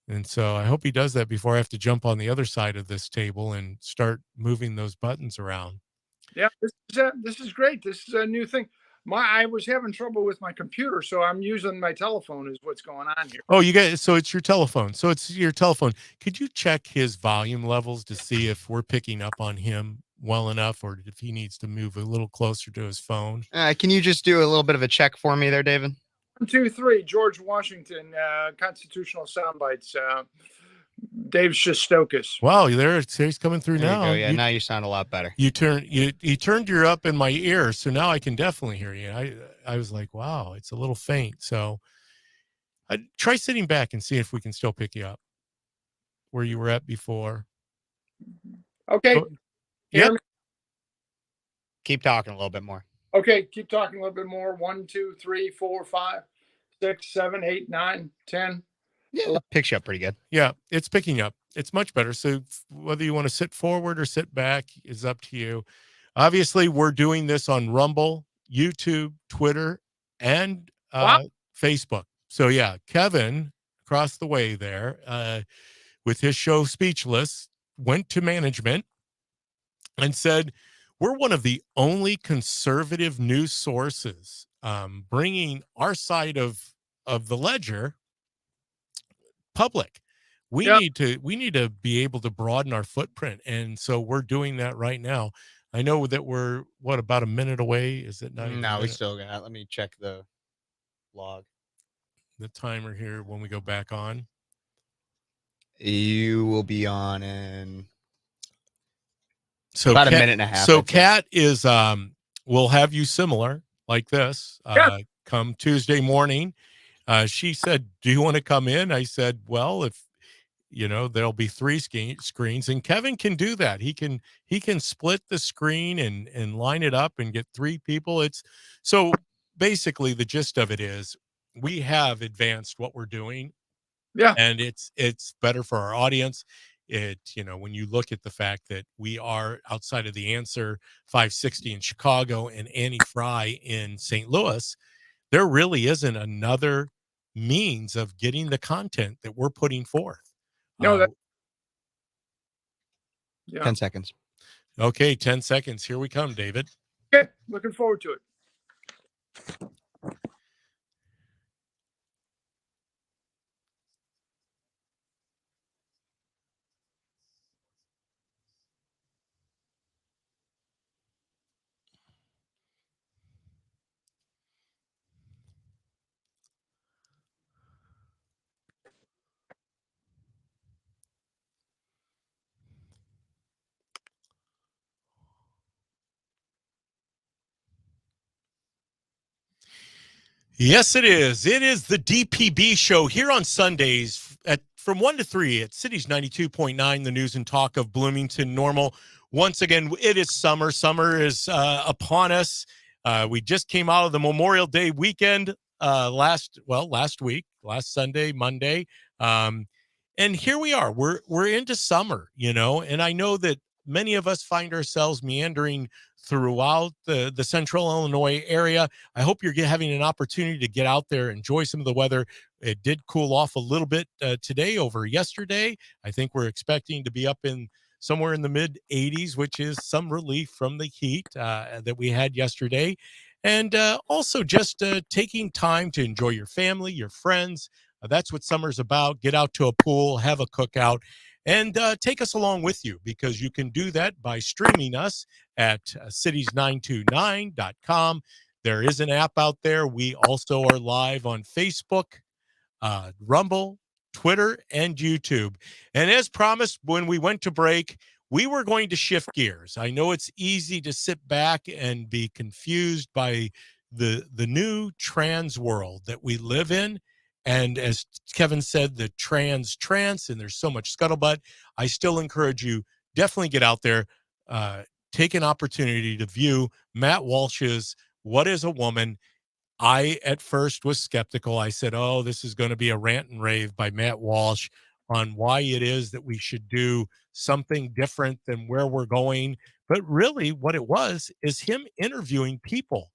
And so I hope he does that before I have to jump on the other side of this table and start moving those buttons around. Yeah, this is great. This is a new thing. I was having trouble with my computer, so I'm using my telephone is what's going on here. Oh, so it's your telephone. So it's your telephone. Could you check his volume levels to see if we're picking up on him well enough, or if he needs to move a little closer to his phone? Can you just do a little bit of a check for me there, David? 1, 2, 3. George Washington, constitutional soundbites. Dave Shostokis. Wow, he's coming through there now. You go. Yeah, now you sound a lot better. You turned your up in my ear, so now I can definitely hear you. I was like, wow, it's a little faint. So try sitting back and see if we can still pick you up where you were at before. Okay. Oh, yep. Keep talking a little bit more. Okay, keep talking a little bit more. 1, 2, 3, 4, 5, 6, 7, 8, 9, 10. Yeah, it picks you up pretty good. Yeah, it's picking up. It's much better. So whether you want to sit forward or sit back is up to you. Obviously, we're doing this on Rumble, YouTube, Twitter, and Facebook. So yeah, Kevin across the way there with his show Speechless went to management and said, we're one of the only conservative news sources bringing our side of the ledger public. We need to be able to broaden our footprint, and so we're doing that right now. I know that we're about a minute away. Is it not? No, we still got. Let me check the log. The timer here when we go back on. You will be on in so about a minute and a half. So Kat is we'll have you similar like this come Tuesday morning. She said, do you want to come in? I said, well, there'll be three screens, and Kevin can do that. He can split the screen and line it up and get three people. It's so basically the gist of it is we have advanced what we're doing, Yeah. and it's better for our audience. When you look at the fact that we are outside of the Answer 560 in Chicago and Annie Fry in St. Louis, there really isn't another means of getting the content that we're putting forth. No, yeah. 10 seconds. Okay, 10 seconds. Here we come, David. Okay, looking forward to it. Yes, it is. It is the DPB Show here on Sundays from 1 to 3 at Cities 92.9, the news and talk of Bloomington Normal. Once again, it is summer. Summer is upon us. We just came out of the Memorial Day weekend last week, last Sunday, Monday. And here we are. We're into summer, and I know that many of us find ourselves meandering throughout the central Illinois area. I hope you're having an opportunity to get out there, enjoy some of the weather. It did cool off a little bit today over yesterday. I think we're expecting to be up in somewhere in the mid 80s, which is some relief from the heat that we had yesterday. And also just taking time to enjoy your family, your friends. That's what summer's about. Get out to a pool, have a cookout, and take us along with you, because you can do that by streaming us at cities929.com. There is an app out there. We also are live on Facebook, Rumble, Twitter, and YouTube. And as promised, when we went to break, we were going to shift gears. I know it's easy to sit back and be confused by the new trans world that we live in. And as Kevin said, the trans, and there's so much scuttlebutt. I still encourage you, definitely get out there, take an opportunity to view Matt Walsh's What is a Woman? I, at first, was skeptical. I said, oh, this is going to be a rant and rave by Matt Walsh on why it is that we should do something different than where we're going. But really, what it was is him interviewing people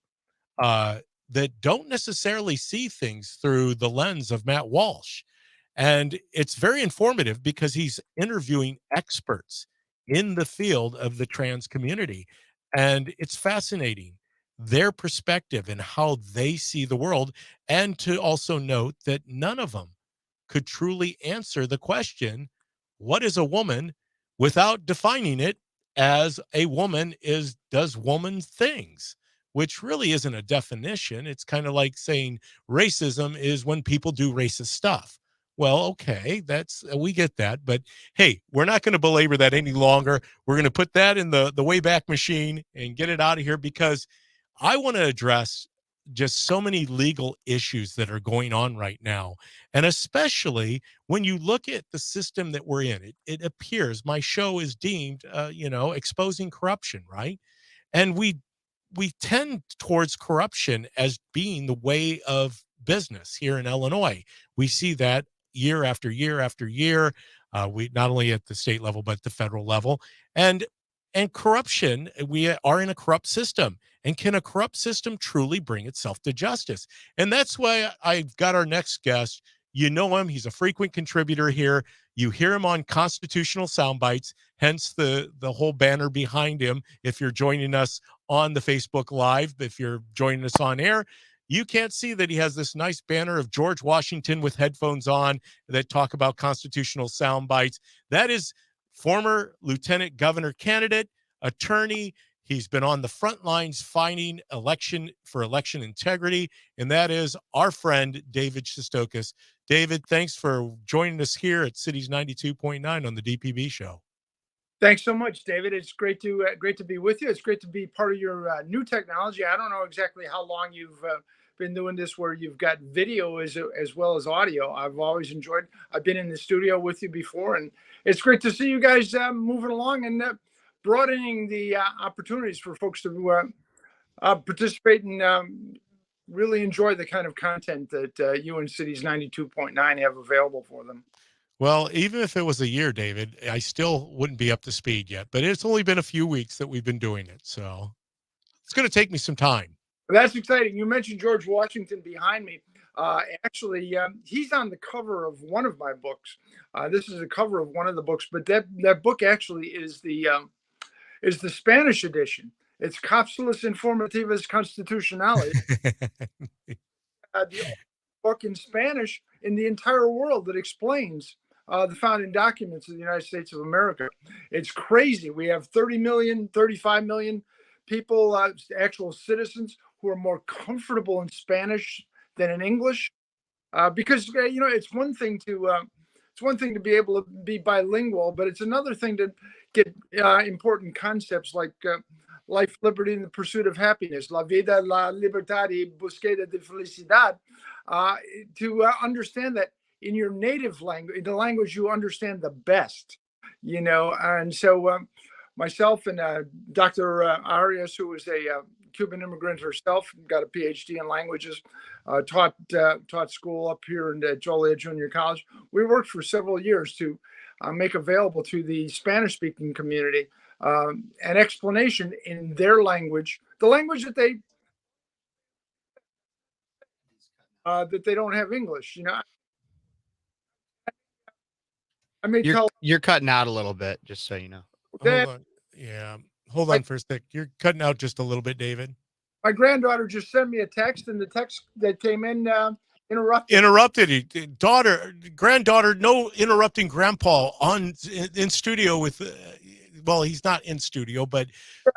that don't necessarily see things through the lens of Matt Walsh. And it's very informative because he's interviewing experts in the field of the trans community. And it's fascinating, their perspective and how they see the world. And to also note that none of them could truly answer the question, what is a woman, without defining it as a woman does woman things, which really isn't a definition. It's kind of like saying racism is when people do racist stuff. Well, okay, we get that, but hey, we're not going to belabor that any longer. We're going to put that in the Wayback Machine and get it out of here, because I want to address just so many legal issues that are going on right now. And especially when you look at the system that we're in, it appears my show is deemed, exposing corruption, right? And we tend towards corruption as being the way of business here in Illinois. We see that year after year after year. We not only at the state level but the federal level, and corruption. We are in a corrupt system. And can a corrupt system truly bring itself to justice? And that's why I've got our next guest. You know him. He's a frequent contributor here. You hear him on Constitutional Soundbites, hence the whole banner behind him. If you're joining us on the Facebook Live, if you're joining us on air, you can't see that he has this nice banner of George Washington with headphones on that talk about Constitutional Soundbites. That is former lieutenant governor candidate, attorney. He's been on the front lines fighting election integrity, and that is our friend David Shistokis. David, thanks for joining us here at Cities 92.9 on the DPB Show. Thanks so much, David. It's great to be with you. It's great to be part of your new technology. I don't know exactly how long you've been doing this where you've got video as well as audio. I've always enjoyed. I've been in the studio with you before, and it's great to see you guys moving along and broadening the opportunities for folks to participate and really enjoy the kind of content that you and Cities 92.9 have available for them. Well, even if it was a year, David, I still wouldn't be up to speed yet, but it's only been a few weeks that we've been doing it. So it's going to take me some time. That's exciting. You mentioned George Washington behind me. Actually, he's on the cover of one of my books. This is a cover of one of the books, but that book actually is the Spanish edition. It's Cápsulas Informativas Constitucionales, the book in Spanish in the entire world that explains the founding documents of the United States of America. It's crazy. We have 30 million, 35 million people, actual citizens, who are more comfortable in Spanish than in English, because it's one thing to be able to be bilingual, but it's another thing to get important concepts like life, liberty, and the pursuit of happiness, la vida, la libertad y búsqueda de felicidad, to understand that in your native language, in the language you understand the best, and so myself and Dr. Arias, who is a Cuban immigrant herself, got a PhD in languages, taught school up here in Joliet Junior College. We worked for several years to make available to the Spanish-speaking community an explanation in their language, the language that they don't have English. I may You're cutting out a little bit, just so you know. Hold on. Yeah. Hold on for a sec. You're cutting out just a little bit, David. My granddaughter just sent me a text, and the text that came in interrupted. Granddaughter, no interrupting grandpa in studio with, well, he's not in studio, but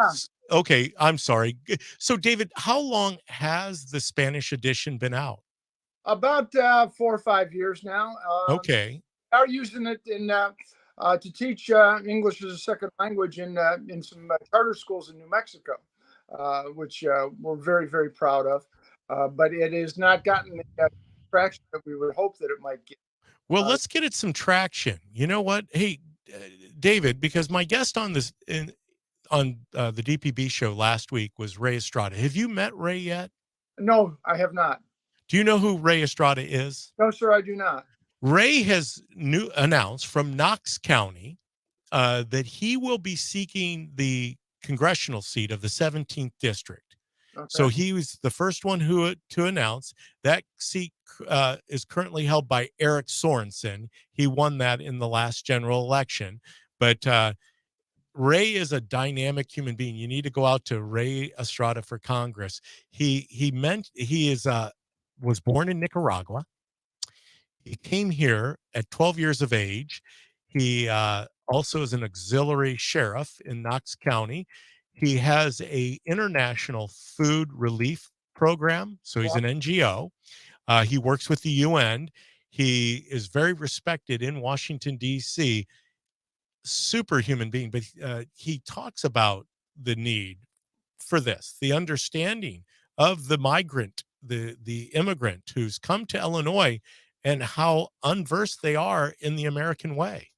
yeah. Okay, I'm sorry. So David, how long has the Spanish edition been out? About 4 or 5 years now. Okay. Are using it to teach English as a second language in some charter schools in New Mexico, which we're very, very proud of. But it has not gotten the traction that we would hope that it might get. Well, let's get it some traction. You know what? Hey, David, because my guest on this on the DPB show last week was Ray Estrada. Have you met Ray yet? No, I have not. Do you know who Ray Estrada is? No, sir, I do not. Ray has announced from Knox County that he will be seeking the congressional seat of the 17th district. Okay. So he was the first one to announce that seat is currently held by Eric Sorensen. He won that in the last general election, but Ray is a dynamic human being. You need to go out to Ray Estrada for Congress. He was born in Nicaragua. He came here at 12 years of age. He also is an auxiliary sheriff in Knox County. He has a international food relief program, so he's an NGO. He works with the UN. He is very respected in Washington, D.C. Superhuman being, but he talks about the need for this, the understanding of the migrant, the immigrant who's come to Illinois, and how unversed they are in the American way.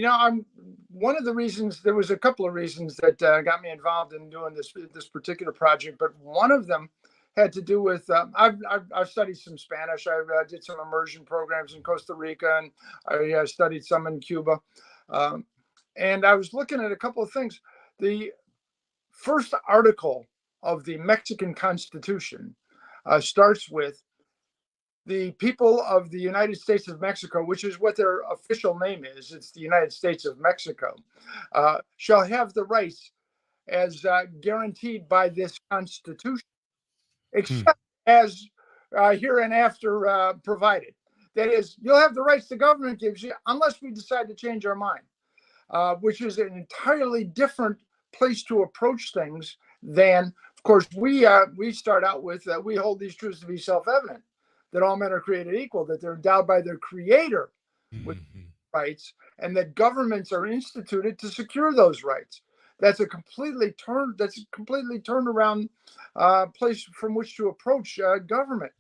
I'm one of the reasons. There was a couple of reasons that got me involved in doing this particular project, but one of them had to do with I've studied some Spanish. I did some immersion programs in Costa Rica, and I studied some in Cuba. And I was looking at a couple of things. The first article of the Mexican Constitution starts with, the people of the United States of Mexico, which is what their official name is, it's the United States of Mexico, shall have the rights as guaranteed by this Constitution, except as hereinafter provided. That is, you'll have the rights the government gives you unless we decide to change our mind, which is an entirely different place to approach things than, of course, we start out with, we hold these truths to be self-evident, that all men are created equal, that they're endowed by their creator with rights, and that governments are instituted to secure those rights. That's a completely turned around place from which to approach government.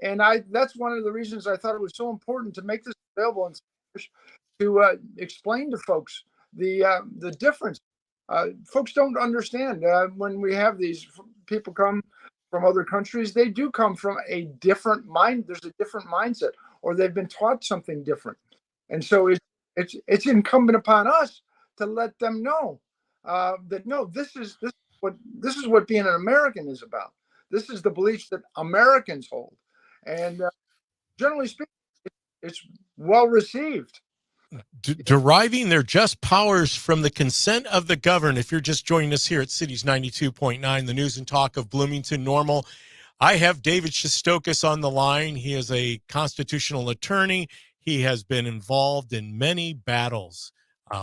And that's one of the reasons I thought it was so important to make this available in Spanish to explain to folks the difference. Folks don't understand when we have these people come from other countries. They do come from a different mind. There's a different mindset, or they've been taught something different, and so it's incumbent upon us to let them know that no, this is what being an American is about. This is the beliefs that Americans hold, and generally speaking, it's well received. Deriving their just powers from the consent of the governed. If you're just joining us here at Cities 92.9, the news and talk of Bloomington Normal, I have David Shestokas on the line. He is a constitutional attorney. He has been involved in many battles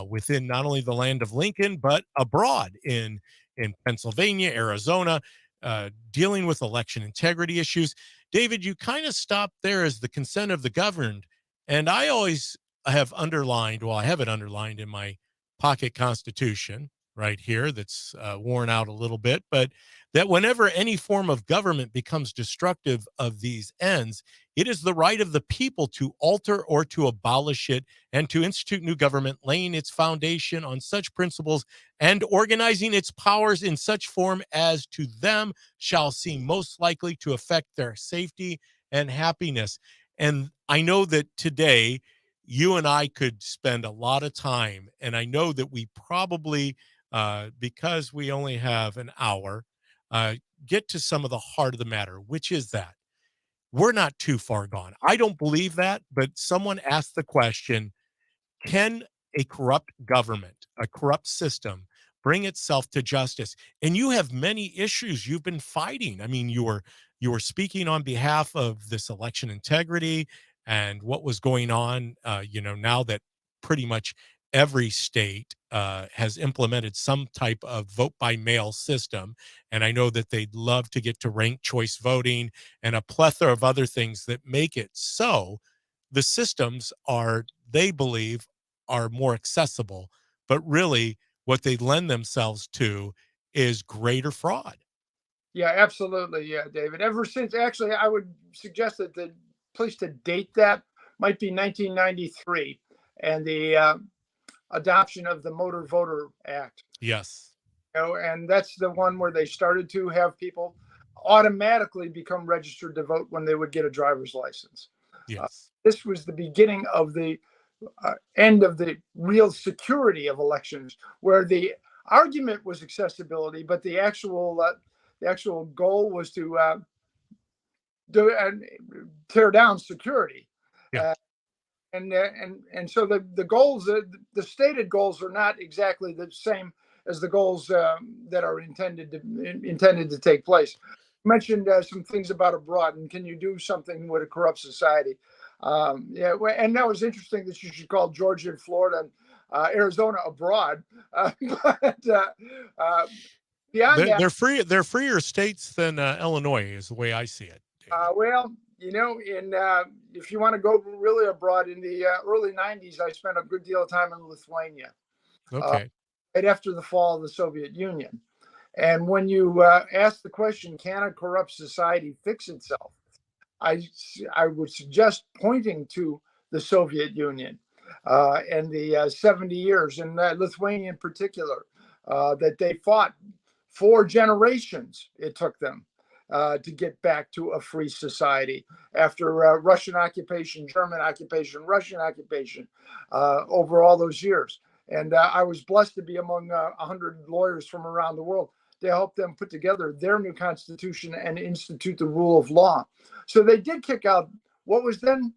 within not only the land of Lincoln, but abroad in Pennsylvania, Arizona, dealing with election integrity issues. David, you kind of stopped there as the consent of the governed. And I always have underlined, well, I have it underlined in my pocket constitution right here that's worn out a little bit, but that whenever any form of government becomes destructive of these ends, it is the right of the people to alter or to abolish it and to institute new government, laying its foundation on such principles and organizing its powers in such form as to them shall seem most likely to affect their safety and happiness. And I know that today you and I could spend a lot of time, and I know that we probably, because we only have an hour, get to some of the heart of the matter, which is that we're not too far gone. I don't believe that, but someone asked the question, can a corrupt government, a corrupt system, bring itself to justice? And you have many issues you've been fighting. I mean, you were speaking on behalf of this election integrity and what was going on. Now that pretty much every state has implemented some type of vote by mail system, and I know that they'd love to get to ranked choice voting and a plethora of other things that make it so the systems are, they believe, are more accessible, but really what they lend themselves to is greater fraud. Yeah, absolutely. Yeah, David. Ever since, actually, I would suggest that the place to date that might be 1993 and the adoption of the Motor Voter Act. Yes. And that's the one where they started to have people automatically become registered to vote when they would get a driver's license. Yes. This was the beginning of the end of the real security of elections, where the argument was accessibility, but the actual goal was to do and tear down security. Yeah. And so the goals, the stated goals, are not exactly the same as the goals that are intended to take place. You mentioned some things about abroad, and can you do something with a corrupt society? Yeah, and that was interesting that you should call Georgia and Florida and Arizona abroad. But beyond that, they're freer states than Illinois, is the way I see it. well, if you want to go really abroad, in the early 90s, I spent a good deal of time in Lithuania. Okay. Right after the fall of the Soviet Union. And when you ask the question, can a corrupt society fix itself? I would suggest pointing to the Soviet Union and the 70 years, and Lithuania in particular, that they fought 4 generations. It took them to get back to a free society after Russian occupation, German occupation, Russian occupation over all those years. And I was blessed to be among 100 lawyers from around the world to help them put together their new constitution and institute the rule of law. So they did kick out what was then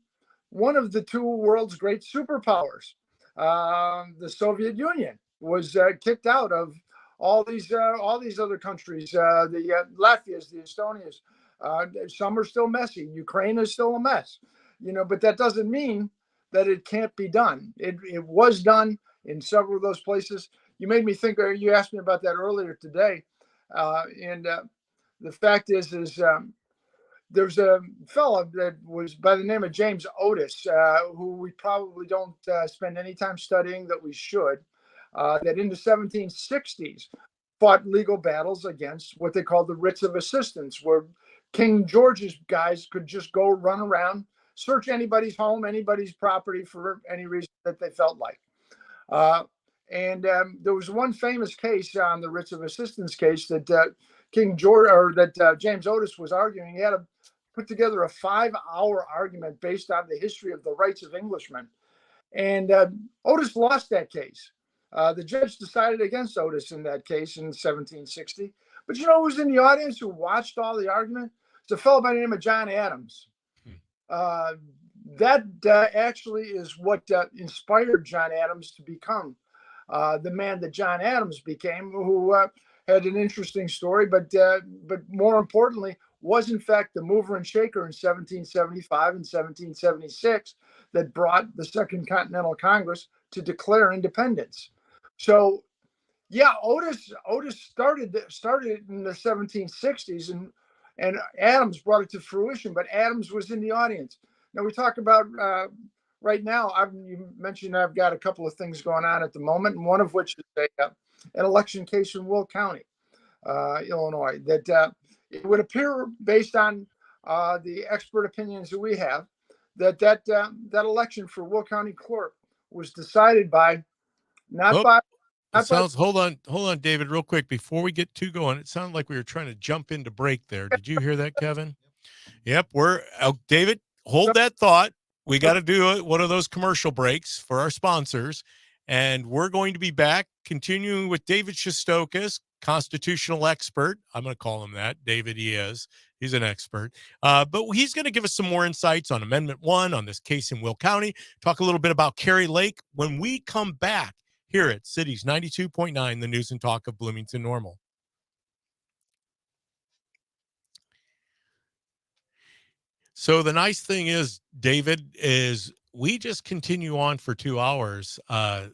one of the 2 world's great superpowers. The Soviet Union was kicked out of all these other countries, the Latvias, the Estonias. Some are still messy. Ukraine is still a mess, but that doesn't mean that it can't be done. It was done in several of those places. You made me think, or you asked me about that earlier today. And the fact is there's a fellow that was by the name of James Otis, who we probably don't spend any time studying that we should. that in the 1760s fought legal battles against what they called the writs of assistance, where King George's guys could just go run around, search anybody's home, anybody's property for any reason that they felt like. And there was one famous case on the writs of assistance case that King George, or that James Otis was arguing. He had to put together a 5-hour argument based on the history of the rights of Englishmen. And Otis lost that case. The judge decided against Otis in that case in 1760. But you know who was in the audience who watched all the argument? It's a fellow by the name of John Adams. That actually is what inspired John Adams to become the man that John Adams became, who had an interesting story, but more importantly, was in fact the mover and shaker in 1775 and 1776 that brought the Second Continental Congress to declare independence. So, yeah, Otis started it in the 1760s, and Adams brought it to fruition. But Adams was in the audience. Now we talk about right now. You mentioned I've got a couple of things going on at the moment, and one of which is an election case in Will County, Illinois. That it would appear, based on the expert opinions that we have, that election for Will County clerk was decided by hold on, David, real quick before we get too going. It sounded like we were trying to jump into break there. Did you hear that, Kevin? Yep, David, hold that thought. We got to do one of those commercial breaks for our sponsors, and we're going to be back continuing with David Shestokas, constitutional expert. I'm going to call him that. David, he's an expert. But he's going to give us some more insights on Amendment 1, on this case in Will County, talk a little bit about Carrie Lake when we come back here at Cities 92.9, the news and talk of Bloomington Normal. So the nice thing is, David, is we just continue on for 2 hours.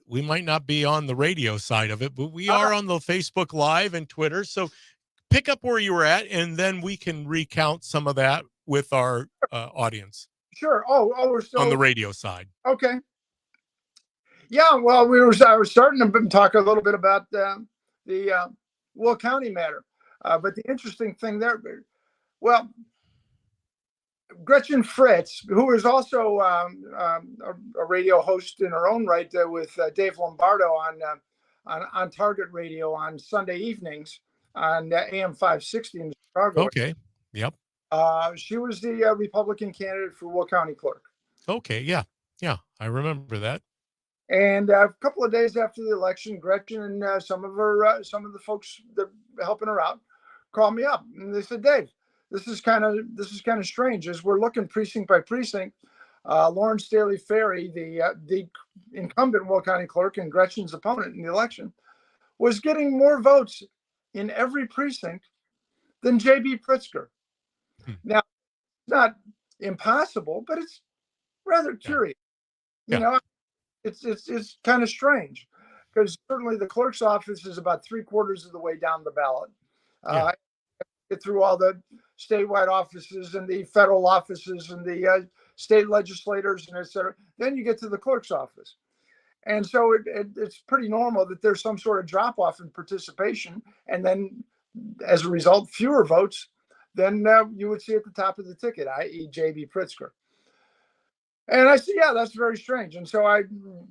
We might not be on the radio side of it, but we are on the Facebook Live and Twitter. So pick up where you were at, and then we can recount some of that with our audience. Sure. We're still on the radio side. Okay. Yeah. Well, I was starting to talk a little bit about the Will County matter, but the interesting thing there, well, Gretchen Fritz, who is also a radio host in her own right with Dave Lombardo on Target Radio on Sunday evenings on AM 560 in Chicago. Okay. Yep. She was the Republican candidate for Will County clerk. Okay. Yeah. I remember that. And a couple of days after the election, Gretchen and some of the folks that are helping her out called me up, and they said, "Dave, this is kind of strange. As we're looking precinct by precinct, Lawrence Staley Ferry, the incumbent Will County clerk and Gretchen's opponent in the election, was getting more votes in every precinct than J.B. Pritzker." Now, it's not impossible, but it's rather curious. You know, it's kind of strange, because certainly the clerk's office is about 3/4 of the way down the ballot. Get through all the statewide offices and the federal offices and the state legislators and et cetera. Then you get to the clerk's office. And so it's pretty normal that there's some sort of drop off in participation. And then as a result, fewer votes than you would see at the top of the ticket, i.e. J.B. Pritzker. And I said, yeah, that's very strange. And so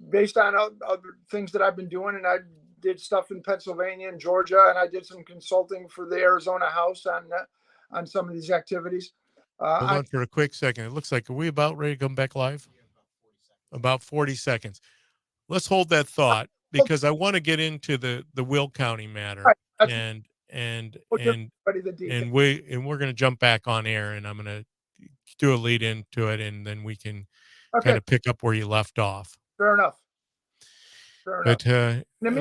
based on other things that I've been doing, and I did stuff in Pennsylvania and Georgia, and I did some consulting for the Arizona House on some of these activities. Hold on for a quick second. It looks like, are we about ready to come back live? About 40 seconds. Let's hold that thought, because I want to get into the Will County matter, and we're going to jump back on air, and I'm going to do a lead into it, and then we can kind of pick up where you left off. Fair enough. But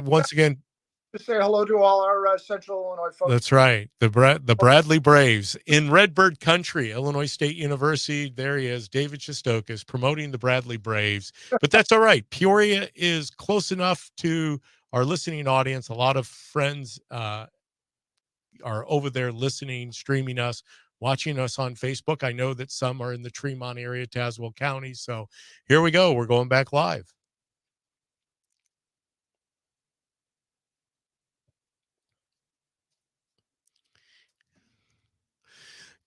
once again, to say hello to all our Central Illinois folks. That's right. The Bradley Braves in Redbird Country, Illinois State University. There he is, David Shestokas, promoting the Bradley Braves. But that's all right. Peoria is close enough to our listening audience. A lot of friends are over there listening, streaming us, watching us on Facebook. I know that some are in the Tremont area, Tazewell County. So here we go. We're going back live.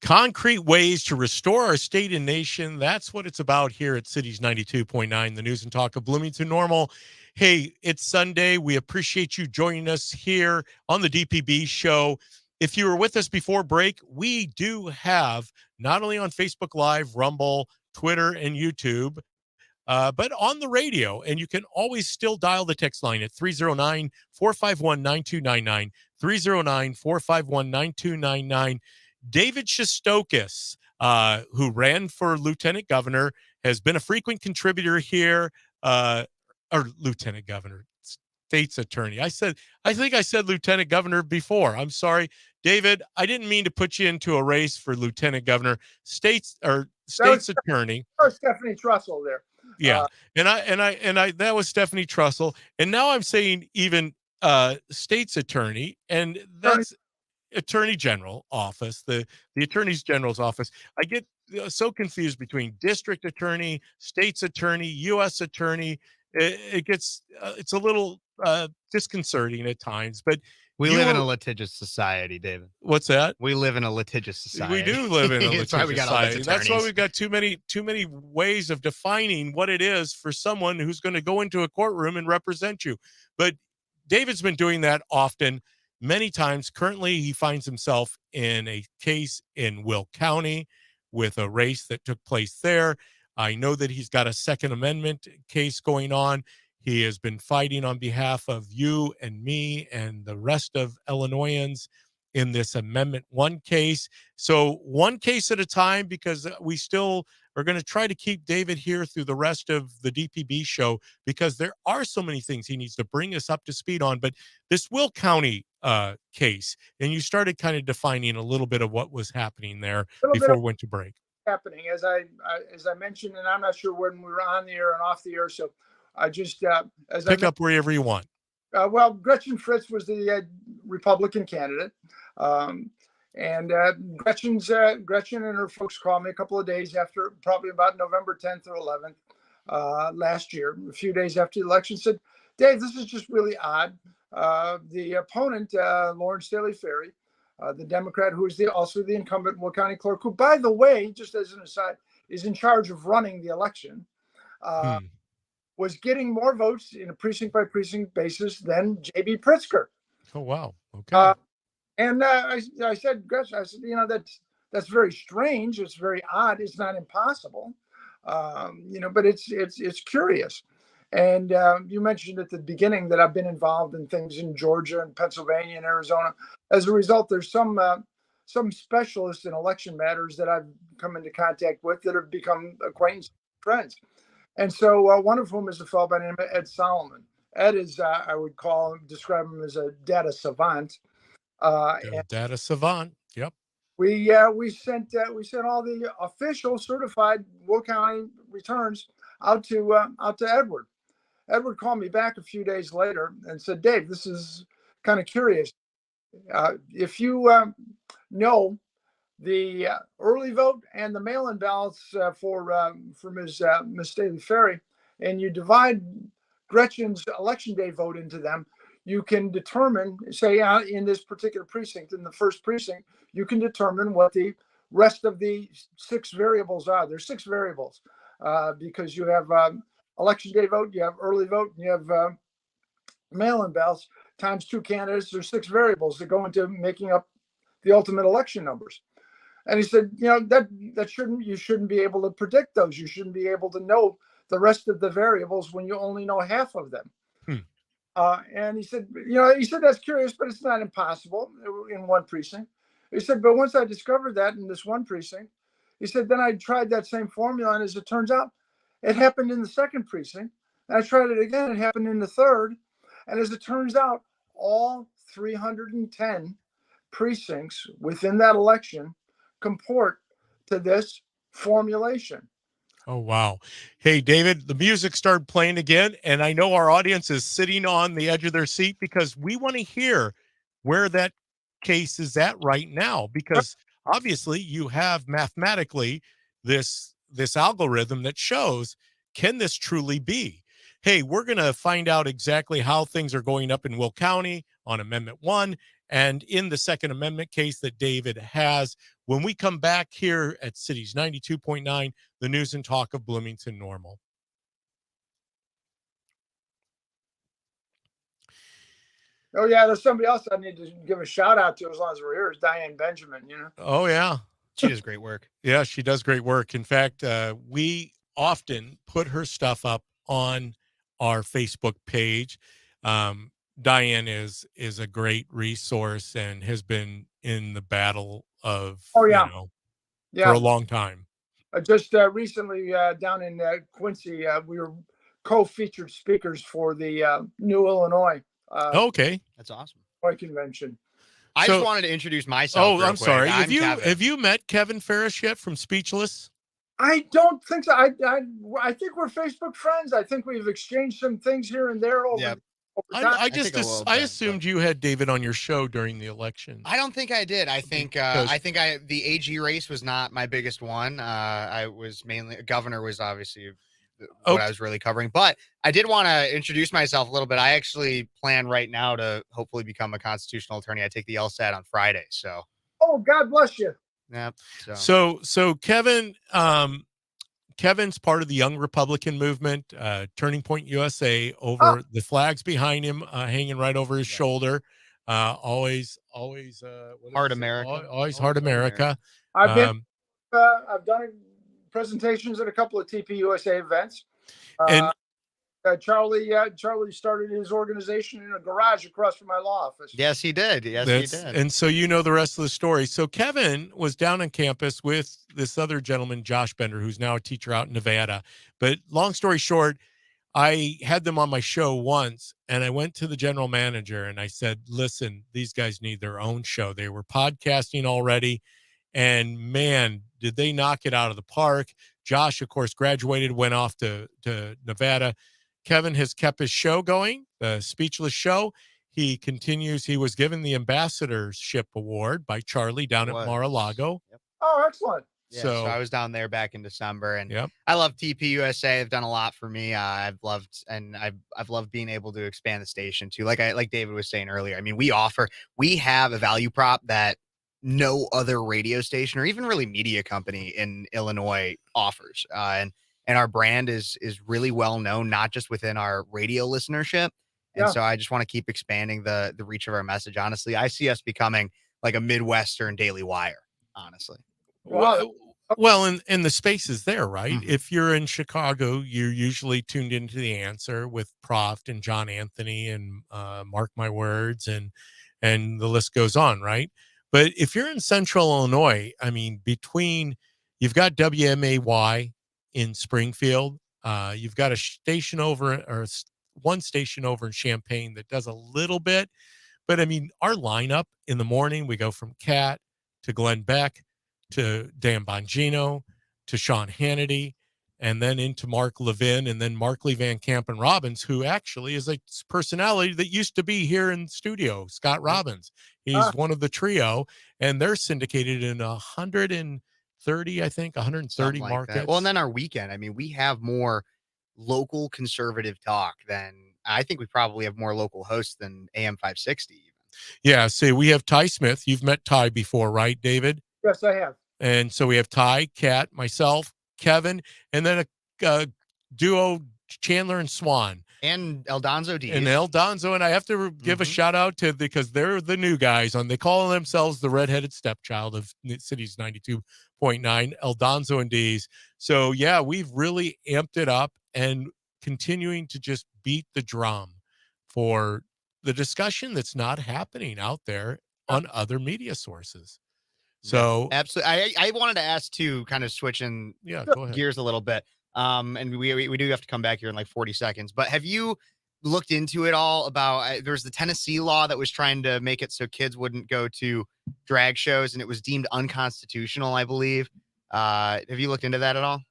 Concrete ways to restore our state and nation. That's what it's about here at Cities 92.9, the news and talk of Bloomington Normal. Hey, it's Sunday. We appreciate you joining us here on the DPB Show. If you were with us before break, we do have not only on Facebook Live, Rumble, Twitter, and YouTube, but on the radio. And you can always still dial the text line at 309-451-9299, 309-451-9299. David Shostokis, who ran for lieutenant governor, has been a frequent contributor here, or lieutenant governor, state's attorney. I think I said lieutenant governor before. I'm sorry, David. I didn't mean to put you into a race for lieutenant governor, state's attorney. Oh, Stephanie Trussell there. Yeah, and I that was Stephanie Trussell, and now I'm saying even state's attorney, and that's Attorney General office, the Attorney General's office. I get so confused between district attorney, state's attorney, U.S. attorney. It gets it's a little disconcerting at times, but we live in a litigious society, David. What's that? We live in a litigious society. We do live in a litigious That's why we got society. all these That's why attorneys. we've got too many ways of defining what it is for someone who's going to go into a courtroom and represent you. But David's been doing that often, many times. Currently, he finds himself in a case in Will County with a race that took place there. I know that he's got a Second Amendment case going on. He has been fighting on behalf of you and me and the rest of Illinoisans in this Amendment 1 case. So one case at a time, because we still are going to try to keep David here through the rest of the DPB show, because there are so many things he needs to bring us up to speed on. But this Will County case, and you started kind of defining a little bit of what was happening there before we went to break. Happening, as I mentioned, and I'm not sure when we were on the air and off the air, so I just pick up wherever you want. Well, Gretchen Fritz was the Republican candidate, and Gretchen and her folks called me a couple of days after, probably about November 10th or 11th last year, a few days after the election, said, "Dave, this is just really odd. The opponent, Lawrence Staley Ferry, the Democrat who is also the incumbent Will County clerk, who, by the way, just as an aside, is in charge of running the election, was getting more votes in a precinct by precinct basis than J.B. Pritzker." Oh, wow. Okay. And I said, Gretchen, I said, that's very strange. It's very odd. It's not impossible, but it's curious. And you mentioned at the beginning that I've been involved in things in Georgia and Pennsylvania and Arizona. As a result, there's some specialists in election matters that I've come into contact with that have become acquaintances, friends. And so one of whom is a fellow by the name of Ed Solomon. Ed is, I would describe him as a data savant. Data savant. Yep. We sent all the official certified Will County returns out to Edward. Edward called me back a few days later and said, "Dave, this is kind of curious. If you know the early vote and the mail-in ballots for Ms. Staley Ferry, and you divide Gretchen's election day vote into them, you can determine, say, in this particular precinct, in the first precinct, you can determine what the rest of the 6 variables are." There's 6 variables because you have election day vote, you have early vote, and you have mail-in ballots times 2 candidates. There's 6 variables that go into making up the ultimate election numbers. And he said, you shouldn't be able to predict those. You shouldn't be able to know the rest of the variables when you only know half of them. And he said, that's curious, but it's not impossible in one precinct. He said, but once I discovered that in this one precinct, he said, then I tried that same formula, and as it turns out, it happened in the second precinct. And I tried it again, it happened in the third. And as it turns out, all 310 precincts within that election comport to this formulation. Oh, wow. Hey, David, the music started playing again, and I know our audience is sitting on the edge of their seat because we want to hear where that case is at right now, because obviously you have mathematically this algorithm that shows, can this truly be? Hey, we're going to find out exactly how things are going up in Will County, on Amendment 1 and in the Second Amendment case that David has. When we come back here at Cities 92.9, the news and talk of Bloomington Normal. Oh yeah, there's somebody else I need to give a shout out to as long as we're here. Is Diane Benjamin. Oh, yeah. She does great work. Yeah, she does great work. In fact, we often put her stuff up on our Facebook page. Diane is a great resource and has been in the battle of, for a long time. Just recently down in Quincy, we were co-featured speakers for the New Illinois. Okay, that's awesome. Convention. I just wanted to introduce myself. Oh, I'm sorry. Have you met Kevin Ferris yet from Speechless? I don't think so. I think we're Facebook friends. I think we've exchanged some things here and there over. Yep. I assumed you had David on your show during the election. I don't think I did. I think the AG race was not my biggest one. I was mainly governor was obviously what I was really covering, but I did want to introduce myself a little bit. I actually plan right now to hopefully become a constitutional attorney. I take the LSAT on Friday. So. Oh, God bless you. Yeah. So Kevin, Kevin's part of the Young Republican movement, Turning Point USA. Over the flags behind him, hanging right over his shoulder. Always, Heart America. Always Heart America. I've done presentations at a couple of TP USA events. And Charlie started his organization in a garage across from my law office. Yes, he did. He did. And so you know the rest of the story. So Kevin was down on campus with this other gentleman, Josh Bender, who's now a teacher out in Nevada. But long story short, I had them on my show once, and I went to the general manager and I said, listen, these guys need their own show. They were podcasting already, and man, did they knock it out of the park. Josh, of course, graduated, went off to Nevada. Kevin has kept his show going, the Speechless Show. He continues. He was given the ambassadorship award by Charlie down at Mar-a-Lago. Yep. Oh, excellent. Yeah, so I was down there back in December, and yep. I love TP USA. They've done a lot for me. I've loved being able to expand the station too. Like David was saying earlier. I mean, we have a value prop that no other radio station or even really media company in Illinois offers. And our brand is really well known, not just within our radio listenership. And so I just want to keep expanding the reach of our message. Honestly, I see us becoming like a Midwestern Daily Wire, honestly. Well, and the space is there, right? Mm-hmm. If you're in Chicago, you're usually tuned into The Answer with Proft and John Anthony and Mark My Words, and the list goes on, right? But if you're in Central Illinois, I mean, you've got WMAY in Springfield, you've got one station over in Champaign that does a little bit, but I mean, our lineup in the morning, we go from Kat to Glenn Beck to Dan Bongino to Sean Hannity, and then into Mark Levin, and then Markley Van Camp and Robbins, who actually is a personality that used to be here in studio, Scott Robbins. He's one of the trio, and they're syndicated in 130, I think, 130 like markets. That. Well, and then our weekend, I mean, we have more local conservative talk than, I think we probably have more local hosts than AM 560. Even. Yeah, see, we have Ty Smith. You've met Ty before, right, David? Yes, I have. And so we have Ty, Kat, myself, Kevin, and then a duo, Chandler and Swan. And Eldonzo Diaz. And Eldonzo, and I have to give a shout out to, because they're the new guys they call themselves the redheaded stepchild of Cities 92.9, Eldonzo and Diaz. So yeah, we've really amped it up and continuing to just beat the drum for the discussion that's not happening out there on other media sources. So yeah, absolutely. I wanted to ask too, kind of switching gears a little bit. And we do have to come back here in like 40 seconds, but have you looked into it all about, there's the Tennessee law that was trying to make it so kids wouldn't go to drag shows, and it was deemed unconstitutional, I believe. Have you looked into that at all?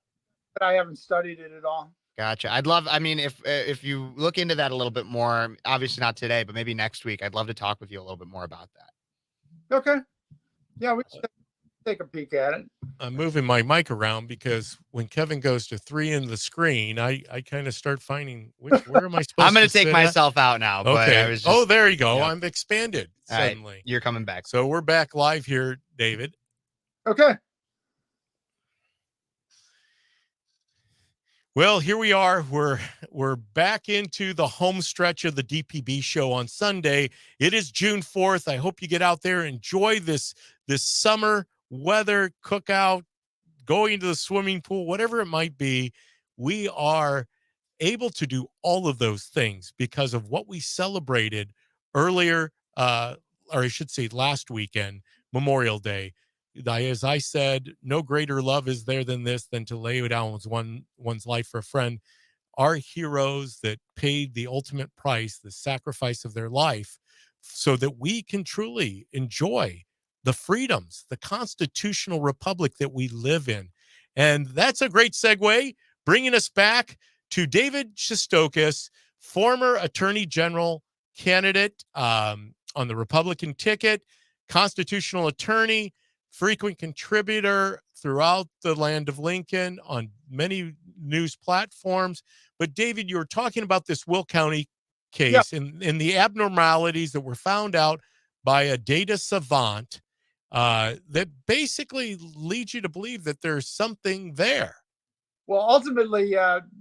But I haven't studied it at all. Gotcha. If you look into that a little bit more, obviously not today, but maybe next week, I'd love to talk with you a little bit more about that. Okay. Yeah. take a peek at it. I'm moving my mic around because when Kevin goes to 3 in the screen, I kind of start finding where am I supposed I'm going to to take sit at? myself out now, but I Okay. was Oh, just, there you go. yep. I'm expanded all right, suddenly. you're coming back. So we're back live here, David. Okay. Well, here we are. We're back into the home stretch of the DPB show on Sunday. It is June 4th. I hope you get out there, enjoy this summer weather, cookout, going to the swimming pool, whatever it might be. We are able to do all of those things because of what we celebrated earlier, or I should say last weekend, Memorial Day. As I said, no greater love is there than this, than to lay down one's life for a friend. Our heroes that paid the ultimate price, the sacrifice of their life, so that we can truly enjoy the freedoms, the constitutional republic that we live in. And that's a great segue, bringing us back to David Shistokis, former Attorney General candidate on the Republican ticket, constitutional attorney, frequent contributor throughout the land of Lincoln on many news platforms. But David, you were talking about this Will County case and the abnormalities that were found out by a data savant that basically leads you to believe that there's something there. Well, ultimately,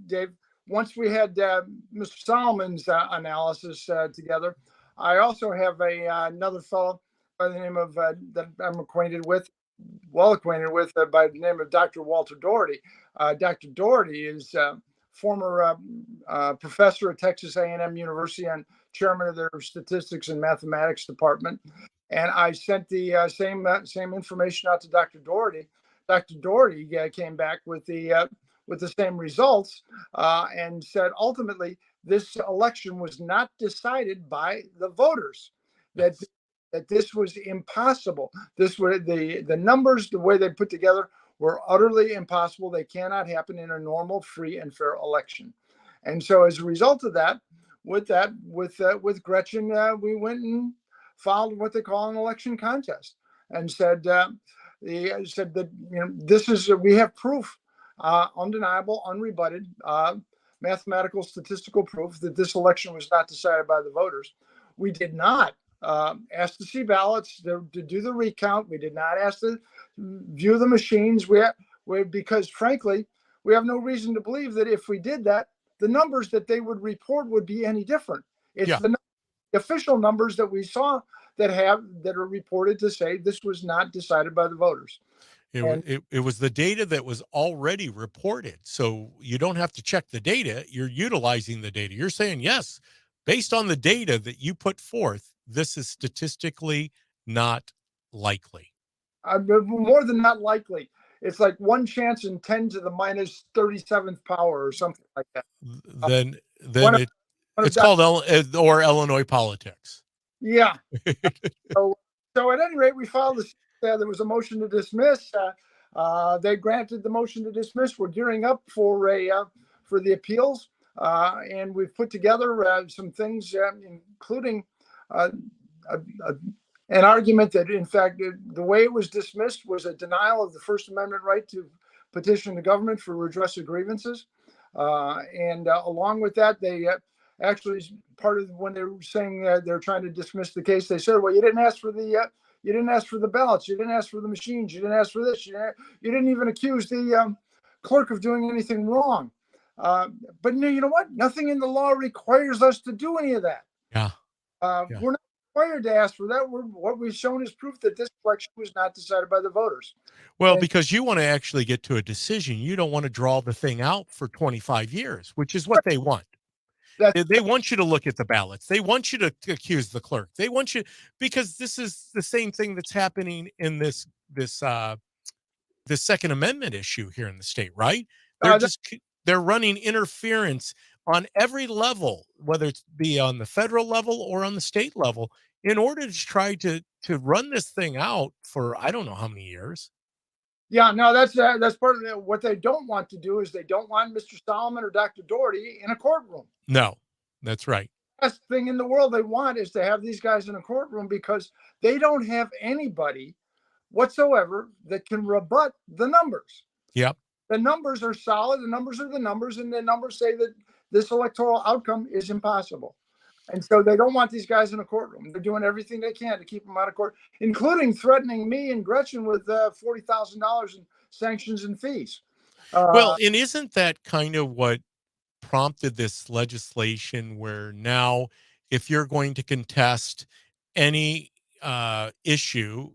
Dave, once we had Mr. Solomon's analysis together, I also have another fellow by the name of that I'm well acquainted with, by the name of Dr. Walter Doherty. Dr. Doherty is former professor at Texas A&M University and chairman of their statistics and mathematics department. And I sent the same information out to Dr. Doherty. Dr. Doherty came back with the same results and said ultimately this election was not decided by the voters. That this was impossible. This were the numbers, the way they put together, were utterly impossible. They cannot happen in a normal, free, and fair election. And so, as a result of that, with Gretchen, we went and filed what they call an election contest, and said that this is we have proof, undeniable, unrebutted, mathematical, statistical proof that this election was not decided by the voters. We did not asked to see ballots to do the recount. We did not ask to view the machines. Because frankly, we have no reason to believe that if we did that, the numbers that they would report would be any different. It's the official numbers that we saw that are reported to say this was not decided by the voters. It was the data that was already reported. So you don't have to check the data. You're utilizing the data. You're saying, yes, based on the data that you put forth, this is statistically not likely. More than not likely. It's like 1 chance in 10 to the minus 37th power or something like that. Then it's called Illinois politics. Yeah. So at any rate, we filed this. There was a motion to dismiss. They granted the motion to dismiss. We're gearing up for the appeals, and we've put together some things, including an argument that, in fact, the way it was dismissed was a denial of the First Amendment right to petition the government for redress of grievances. And along with that, they actually, part of when they were saying they're trying to dismiss the case, they said, well, you didn't ask for the ballots, you didn't ask for the machines, you didn't ask for this, you didn't even accuse the clerk of doing anything wrong. But you know what? Nothing in the law requires us to do any of that. Yeah. We're not required to ask for that. What we've shown is proof that this election was not decided by the voters. Well, because you want to actually get to a decision. You don't want to draw the thing out for 25 years, which is what they want. They want you to look at the ballots. They want you to accuse the clerk. They want you, because this is the same thing that's happening in this Second Amendment issue here in the state, right? They're running interference on every level, whether it's be on the federal level or on the state level, in order to try to run this thing out for I don't know how many years. Yeah, no, that's part of what they don't want to do is they don't want Mr. Solomon or Dr. Doherty in a courtroom. No, that's right. The best thing in the world they want is to have these guys in a courtroom because they don't have anybody whatsoever that can rebut the numbers. Yep. The numbers are solid. The numbers are the numbers, and the numbers say that this electoral outcome is impossible. And so they don't want these guys in a courtroom. They're doing everything they can to keep them out of court, including threatening me and Gretchen with $40,000 in sanctions and fees. Well, and isn't that kind of what prompted this legislation where now if you're going to contest any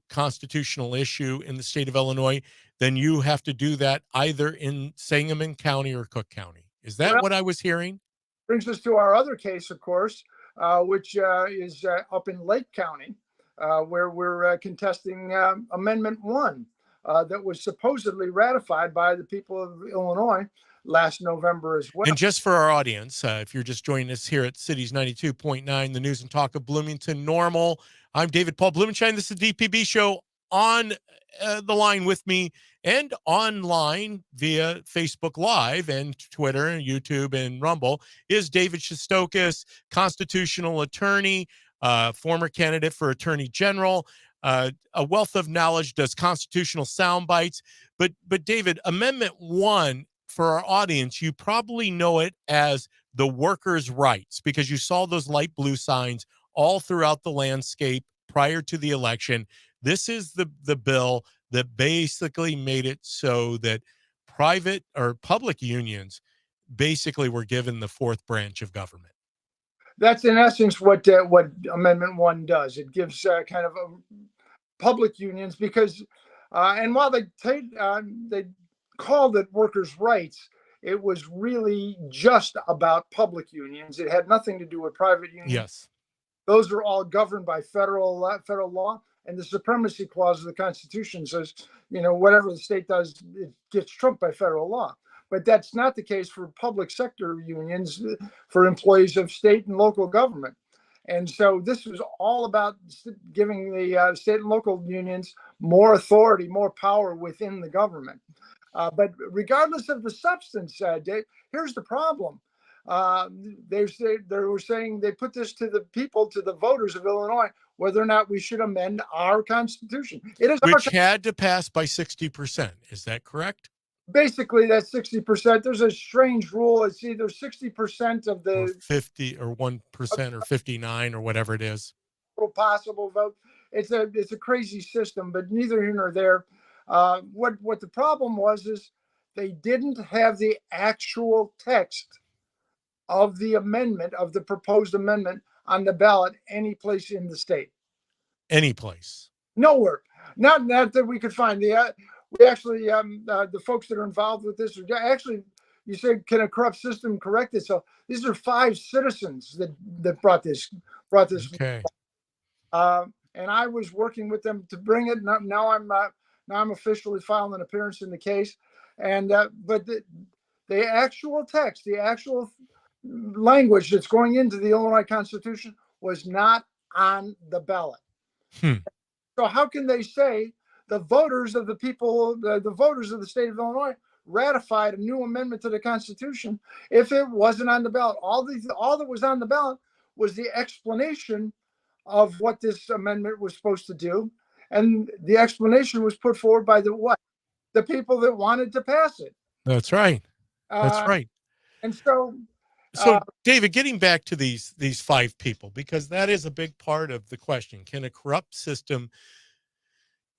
constitutional issue in the state of Illinois, then you have to do that either in Sangamon County or Cook County? Is that Well, what I was hearing? brings us to our other case, of course, which is up in Lake County, where we're contesting Amendment 1 that was supposedly ratified by the people of Illinois last November as well. And just for our audience, if you're just joining us here at Cities 92.9, the news and talk of Bloomington Normal, I'm David Paul Blumenschein. This is the DPB Show. On the line with me and online via Facebook Live and Twitter and YouTube and Rumble is David Shostokis, constitutional attorney, former candidate for Attorney General, a wealth of knowledge, does constitutional sound bites. But David, Amendment 1, for our audience, you probably know it as the workers' rights because you saw those light blue signs all throughout the landscape prior to the election. This is the bill that basically made it so that private or public unions basically were given the fourth branch of government. That's in essence what Amendment 1 does. It gives kind of public unions because, and while they called it workers' rights, it was really just about public unions. It had nothing to do with private unions. Yes. Those are all governed by federal law, and the supremacy clause of the Constitution says, whatever the state does, it gets trumped by federal law. But that's not the case for public sector unions, for employees of state and local government. And so this was all about giving the state and local unions more authority, more power within the government. But regardless of the substance, Dave, here's the problem. They were saying they put this to the people, to the voters of Illinois, whether or not we should amend our Constitution. It is which had to pass by 60%. Is that correct? Basically, that's 60%. There's a strange rule. It's either 60% of the or 50 or 1% or 59 or whatever it is. Possible vote. It's a crazy system, but neither here nor there. What the problem was is they didn't have the actual text of the amendment, of the proposed amendment on the ballot any place in the state. Any place. Nowhere. Not that we could find. We actually, the folks that are involved with this, actually, you said, can a corrupt system correct itself? These are 5 citizens that brought this. Okay. And I was working with them to bring it. Now I'm officially filing an appearance in the case. And but the actual text, the actual language that's going into the Illinois Constitution was not on the ballot. So how can they say the voters of the people, the voters of the state of Illinois ratified a new amendment to the Constitution if it wasn't on the ballot? All that was on the ballot was the explanation of what this amendment was supposed to do. And the explanation was put forward by the people that wanted to pass it. That's right. That's right. And so David, getting back to these 5 people, because that is a big part of the question. Can a corrupt system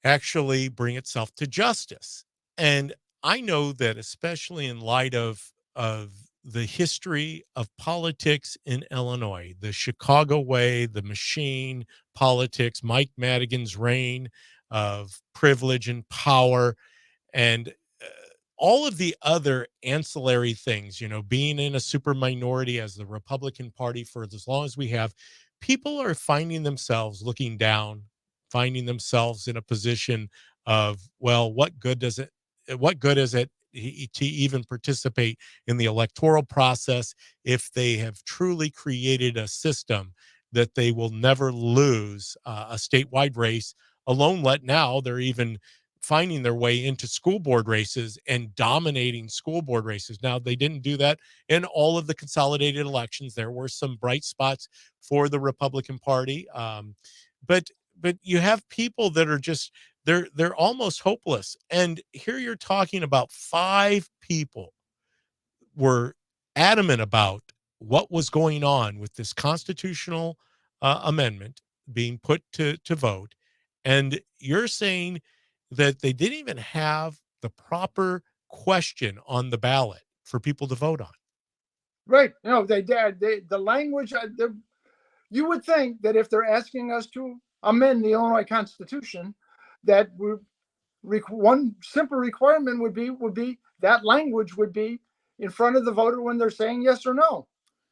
actually bring itself to justice? And I know that especially in light of the history of politics in Illinois, the Chicago way, the machine politics, Mike Madigan's reign of privilege and power, and all of the other ancillary things, being in a super minority as the Republican Party for as long as we have, people are finding themselves looking down, finding themselves in a position of, well, what good is it to even participate in the electoral process if they have truly created a system that they will never lose a statewide race, alone let now they're even finding their way into school board races and dominating school board races. Now, they didn't do that in all of the consolidated elections. There were some bright spots for the Republican Party. But you have people that they're almost hopeless. And here you're talking about 5 people were adamant about what was going on with this constitutional amendment being put to vote, and you're saying that they didn't even have the proper question on the ballot for people to vote on. Right. No, they did. The language, you would think that if they're asking us to amend the Illinois Constitution, that one simple requirement would be that language would be in front of the voter when they're saying yes or no,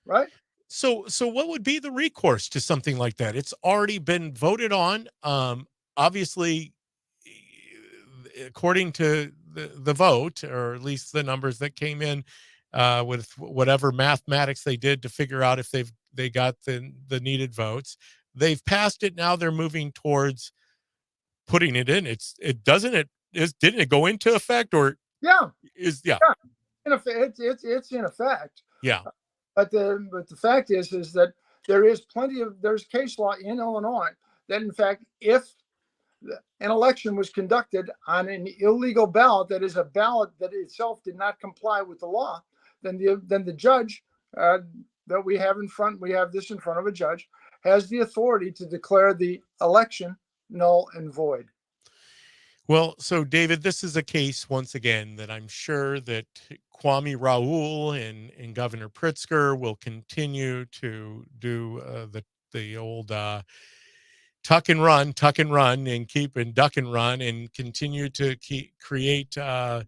right? So what would be the recourse to something like that? It's already been voted on. Obviously, according to the vote, or at least the numbers that came in with whatever mathematics they did to figure out if they got the needed votes, they've passed it. Now they're moving towards putting it in. Didn't it go into effect, or Yeah, yeah. in effect, it's in effect. Yeah. But the fact is that there's case law in Illinois that in fact, if an election was conducted on an illegal ballot, that is a ballot that itself did not comply with the law, then the judge that we have this in front of a judge, has the authority to declare the election null and void. Well, so David, this is a case once again that I'm sure that Kwame Raoul and Governor Pritzker will continue to do the old tuck and run, and keep and duck and run, and continue to create. They'll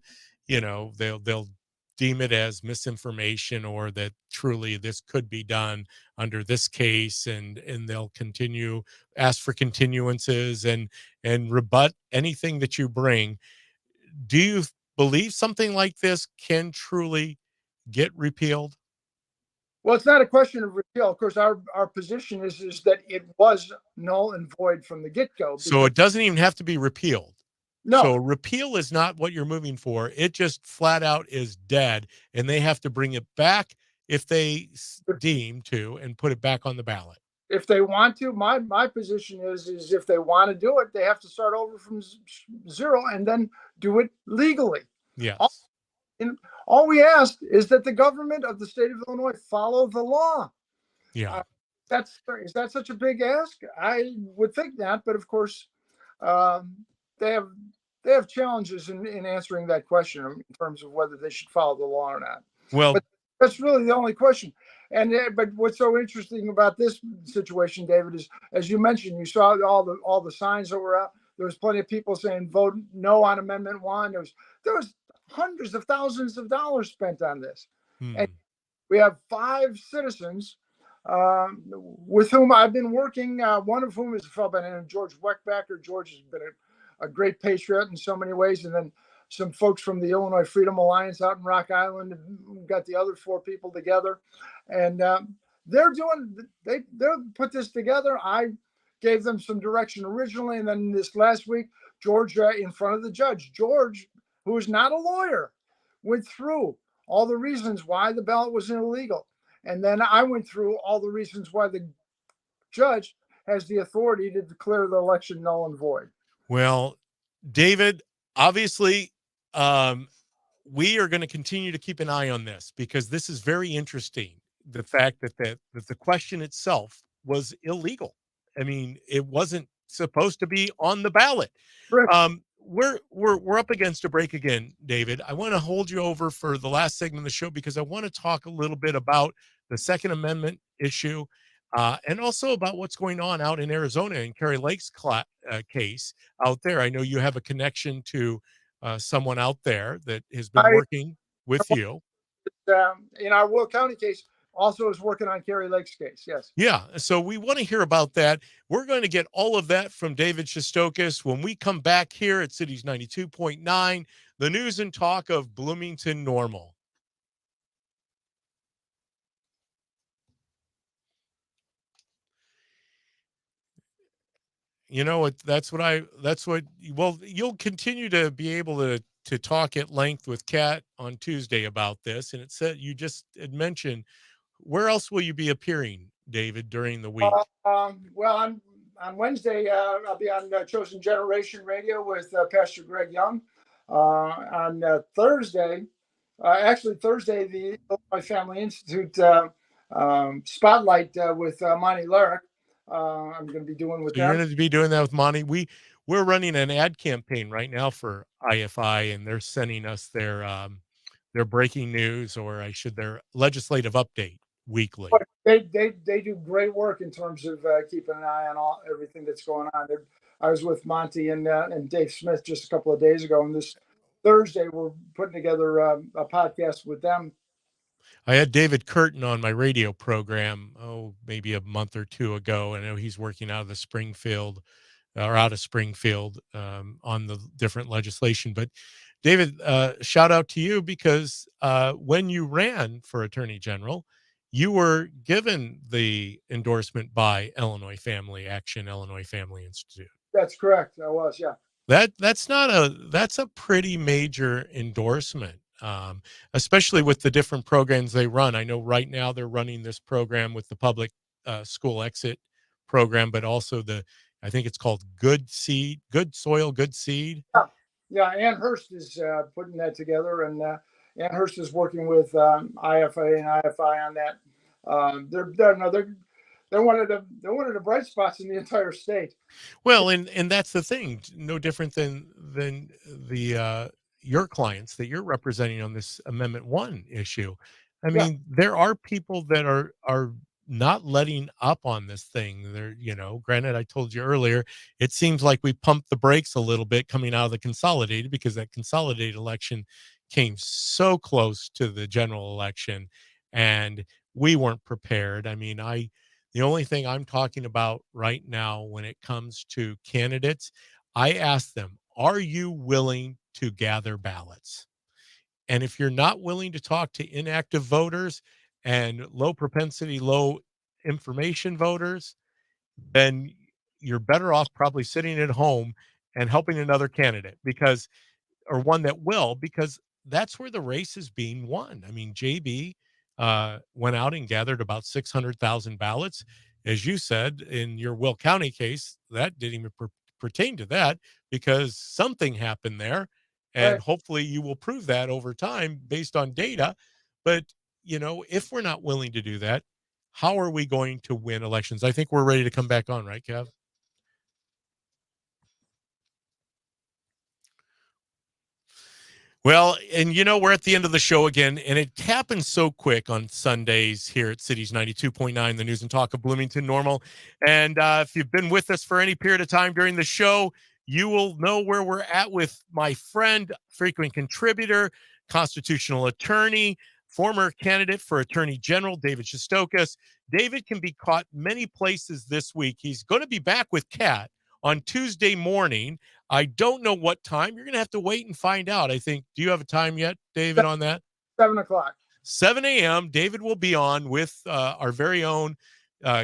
deem it as misinformation, or that truly this could be done under this case, and they'll continue ask for continuances and rebut anything that you bring. Do you believe something like this can truly get repealed? Well, it's not a question of repeal. Of course, our position is that it was null and void from the get-go. So it doesn't even have to be repealed. No. So repeal is not what you're moving for. It just flat out is dead, and they have to bring it back if they deem to, and put it back on the ballot. If they want to, my position is if they want to do it, they have to start over from zero and then do it legally. Yes. All we ask is that the government of the state of Illinois follow the law. Yeah. Is that such a big ask? I would think not, but of course, they have challenges in answering that question in terms of whether they should follow the law or not. Well, but that's really the only question. But what's so interesting about this situation, David, is, as you mentioned, you saw all the signs that were out. There was plenty of people saying vote no on Amendment 1. There was hundreds of thousands of dollars spent on this. And we have 5 citizens with whom I've been working, one of whom is a fellow by the name of George Weckbacker. George has been a great patriot in so many ways. And then some folks from the Illinois Freedom Alliance out in Rock Island. We've got the other 4 people together. And they're put this together. I gave them some direction originally. And then this last week, George, in front of the judge, George, who is not a lawyer, went through all the reasons why the ballot was illegal. And then I went through all the reasons why the judge has the authority to declare the election null and void. Well, David, obviously, we are going to continue to keep an eye on this, because this is very interesting. The fact that the question itself was illegal. I mean, it wasn't supposed to be on the ballot. Right. We're up against a break again, David. I want to hold you over for the last segment of the show, because I want to talk a little bit about the Second Amendment issue, and also about what's going on out in Arizona in Kari Lake's case out there. I know you have a connection to someone out there that has been working with you. In our Will County case, also is working on Kari Lake's case. Yes. Yeah. So we want to hear about that. We're going to get all of that from David Shestokas when we come back here at Cities 92.9, the news and talk of Bloomington Normal. You know what? Well, you'll continue to be able to talk at length with Kat on Tuesday about this. And it said, you just had mentioned, where else will you be appearing, David, during the week? Well, on Wednesday, I'll be on Chosen Generation Radio with Pastor Greg Young. On Thursday, Thursday, the Illinois Family Institute spotlight with Monty Larrick. I'm going to be doing with So you're them. going to be doing that with Monty. We're running an ad campaign right now for IFI, and they're sending us their breaking news, or their legislative update weekly. But they do great work in terms of keeping an eye on everything that's going on. I was with Monty and Dave Smith just a couple of days ago, and this Thursday we're putting together a podcast with them. I had David Curtin on my radio program, maybe a month or two ago. I know he's working out of Springfield on the different legislation. But David, shout out to you, because when you ran for Attorney General, you were given the endorsement by Illinois Family Action, Illinois Family Institute. That's correct. I was, yeah. That's a pretty major endorsement, especially with the different programs they run. I know right now they're running this program with the public school exit program, but also I think it's called Good Soil, Good Seed. Yeah. Ann Hurst is putting that together, and Ann Hurst is working with IFA and IFI on that. They're one of the bright spots in the entire state. Well, and that's the thing. No different than the your clients that you're representing on this Amendment 1 issue. I mean, there are people that are not letting up on this thing. They're, granted, I told you earlier, it seems like we pumped the brakes a little bit coming out of the consolidated, because that consolidated election came so close to the general election, and we weren't prepared. I mean, the only thing I'm talking about right now when it comes to candidates, I ask them, are you willing to gather ballots? And if you're not willing to talk to inactive voters and low propensity, low information voters, then you're better off probably sitting at home and helping another candidate, or one that will, because that's where the race is being won. I mean, JB went out and gathered about 600,000 ballots. As you said, in your Will County case, that didn't even pertain to that, because something happened there. And Right. hopefully you will prove that over time based on data. But, if we're not willing to do that, how are we going to win elections? I think we're ready to come back on, right, Kev? Well, and we're at the end of the show again, and it happens so quick on Sundays here at Cities 92.9, the news and talk of Bloomington Normal. And if you've been with us for any period of time during the show, you will know where we're at with my friend, frequent contributor, constitutional attorney, former candidate for Attorney General, David Shestokas. David can be caught many places this week. He's going to be back with Kat on Tuesday morning. I don't know what time. You're going to have to wait and find out, I think. Do you have a time yet, David, on that? 7 o'clock. 7 a.m. David will be on with our very own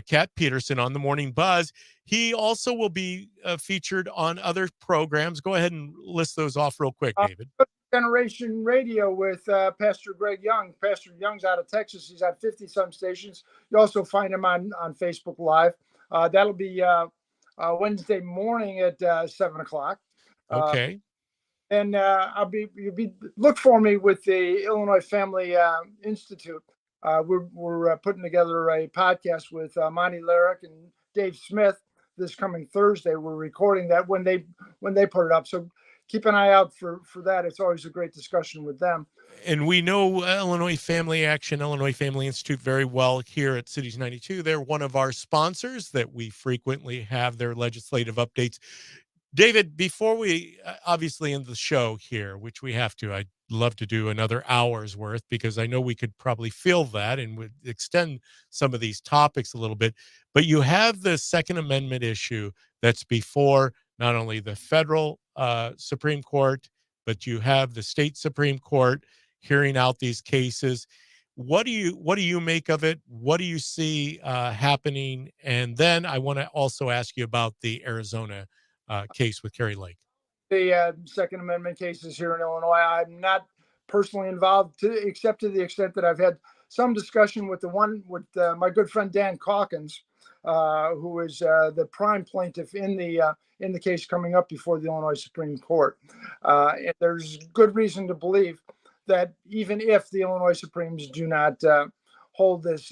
Kat Peterson on the Morning Buzz. He also will be featured on other programs. Go ahead and list those off real quick, David. Generation Radio with Pastor Greg Young. Pastor Young's out of Texas. He's at 50-some stations. You also find him on Facebook Live. That'll be Wednesday morning at 7 o'clock. Okay. And look for me with the Illinois Family Institute. We're putting together a podcast with Monty Larrick and Dave Smith this coming Thursday. We're recording that when they put it up. So keep an eye out for that. It's always a great discussion with them. And we know Illinois Family Action, Illinois Family Institute very well here at Cities 92. They're one of our sponsors that we frequently have their legislative updates. David, before we obviously end the show here, which we have to, I'd love to do another hour's worth, because I know we could probably fill that and would extend some of these topics a little bit. But you have the Second Amendment issue that's before not only the federal Supreme Court, but you have the state Supreme Court hearing out these cases. What do you make of it? What do you see happening? And then I want to also ask you about the Arizona case with Kerry Lake. The Second Amendment cases here in Illinois, I'm not personally involved, except to the extent that I've had some discussion with my good friend Dan Calkins, who is the prime plaintiff in the case coming up before the Illinois Supreme Court. And there's good reason to believe that even if the Illinois Supremes do not hold this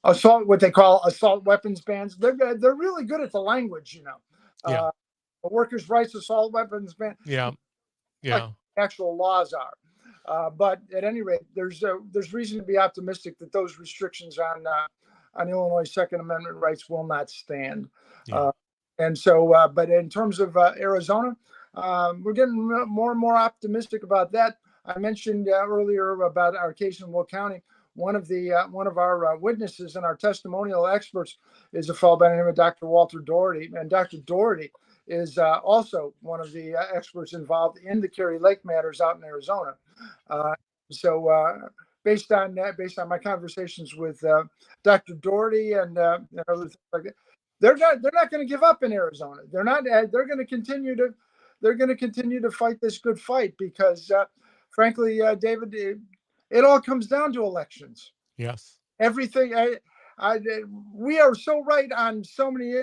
assault, what they call assault weapons bans, they're really good at the language, Yeah. A workers' rights assault weapons ban. Yeah. Like actual laws are. But at any rate, there's reason to be optimistic that those restrictions on Illinois Second Amendment rights will not stand. Yeah. And so, but in terms of Arizona, we're getting more and more optimistic about that. I mentioned earlier about our case in Will County. One of our witnesses and our testimonial experts is a fellow by the name of Dr. Walter Doherty, and Dr. Doherty is also one of the experts involved in the Kerry Lake matters out in Arizona. So based on my conversations with Dr. Doherty and other things like that, they're not going to give up in Arizona. They're going to continue to fight this good fight because, frankly, David, it all comes down to elections. Yes. Everything. We are so right on so many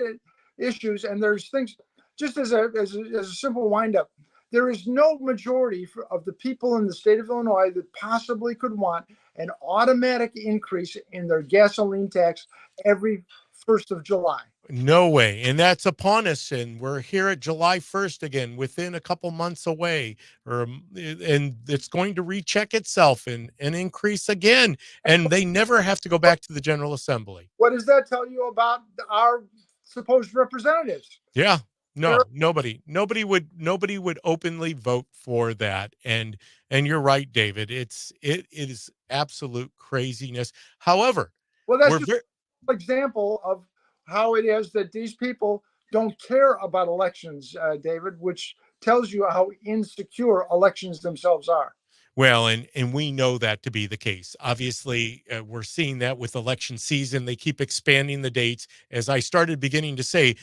issues, and there's things. Just as a simple windup, there is no majority of the people in the state of Illinois that possibly could want an automatic increase in their gasoline tax every 1st of July. No way. And that's upon us. And we're here at July 1st again, within a couple months away, and it's going to recheck itself and increase again. And they never have to go back to the General Assembly. What does that tell you about our supposed representatives? Yeah. No, nobody would openly vote for that. And you're right, David. It is absolute craziness. However, well, that's just an example of how it is that these people don't care about elections, David, which tells you how insecure elections themselves are. Well, and we know that to be the case. Obviously, we're seeing that with election season. They keep expanding the dates. As I started beginning to say,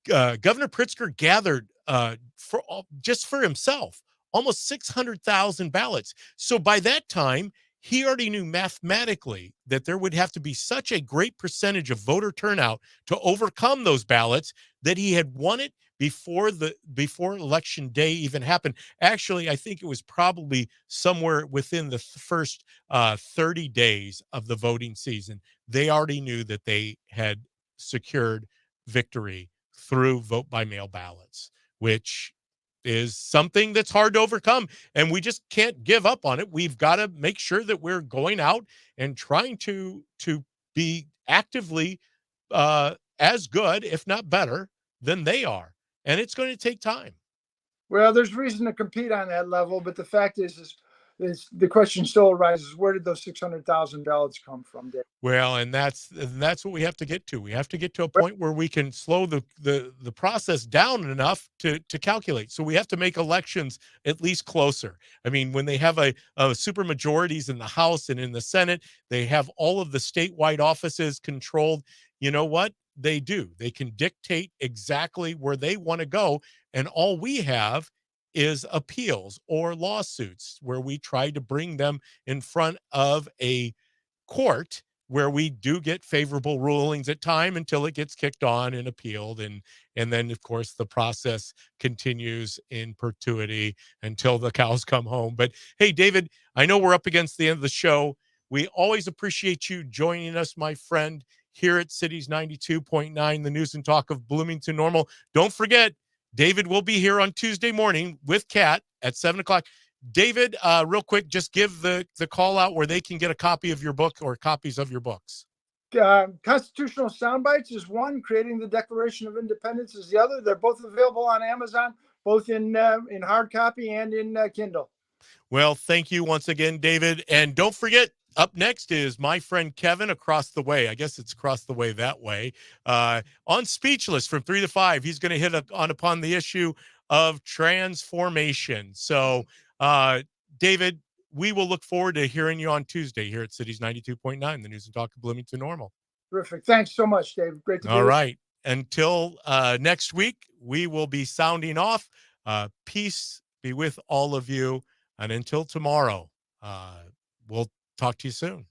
Governor Pritzker gathered just for himself almost 600,000 ballots. So by that time, he already knew mathematically that there would have to be such a great percentage of voter turnout to overcome those ballots that he had won it before election day even happened. Actually, I think it was probably somewhere within the first 30 days of the voting season. They already knew that they had secured victory through vote by mail ballots, which is something that's hard to overcome. And we just can't give up on it. We've got to make sure that we're going out and trying to be actively as good, if not better, than they are. And it's going to take time. Well, there's reason to compete on that level, but the fact is the question still arises: where did those 600,000 ballots come from, Dave? Well, and that's what we have to get to. We have to get to a point where we can slow the process down enough to calculate. So we have to make elections at least closer. I mean, when they have a super majorities in the House and in the Senate, they have all of the statewide offices controlled. You know what they do? They can dictate exactly where they want to go, and all we have is appeals or lawsuits where we try to bring them in front of a court where we do get favorable rulings at time until it gets kicked on and appealed. And then, of course, the process continues in perpetuity until the cows come home. But hey, David, I know we're up against the end of the show. We always appreciate you joining us, my friend, here at Cities 92.9, the news and talk of Bloomington Normal. Don't forget, David will be here on Tuesday morning with Kat at 7 o'clock. David, real quick, just give the call out where they can get a copy of your book or copies of your books. Constitutional Soundbites is one. Creating the Declaration of Independence is the other. They're both available on Amazon, both in hard copy and in Kindle. Well, thank you once again, David. And don't forget, up next is my friend Kevin across the way. I guess it's across the way that way. On Speechless from 3 to 5, he's going to hit upon the issue of transformation. So, David, we will look forward to hearing you on Tuesday here at Cities 92.9, the news and talk of Bloomington Normal. Terrific. Thanks so much, Dave. Great to be All right. Until next week, we will be sounding off. Peace be with all of you. And until tomorrow, We'll talk to you soon.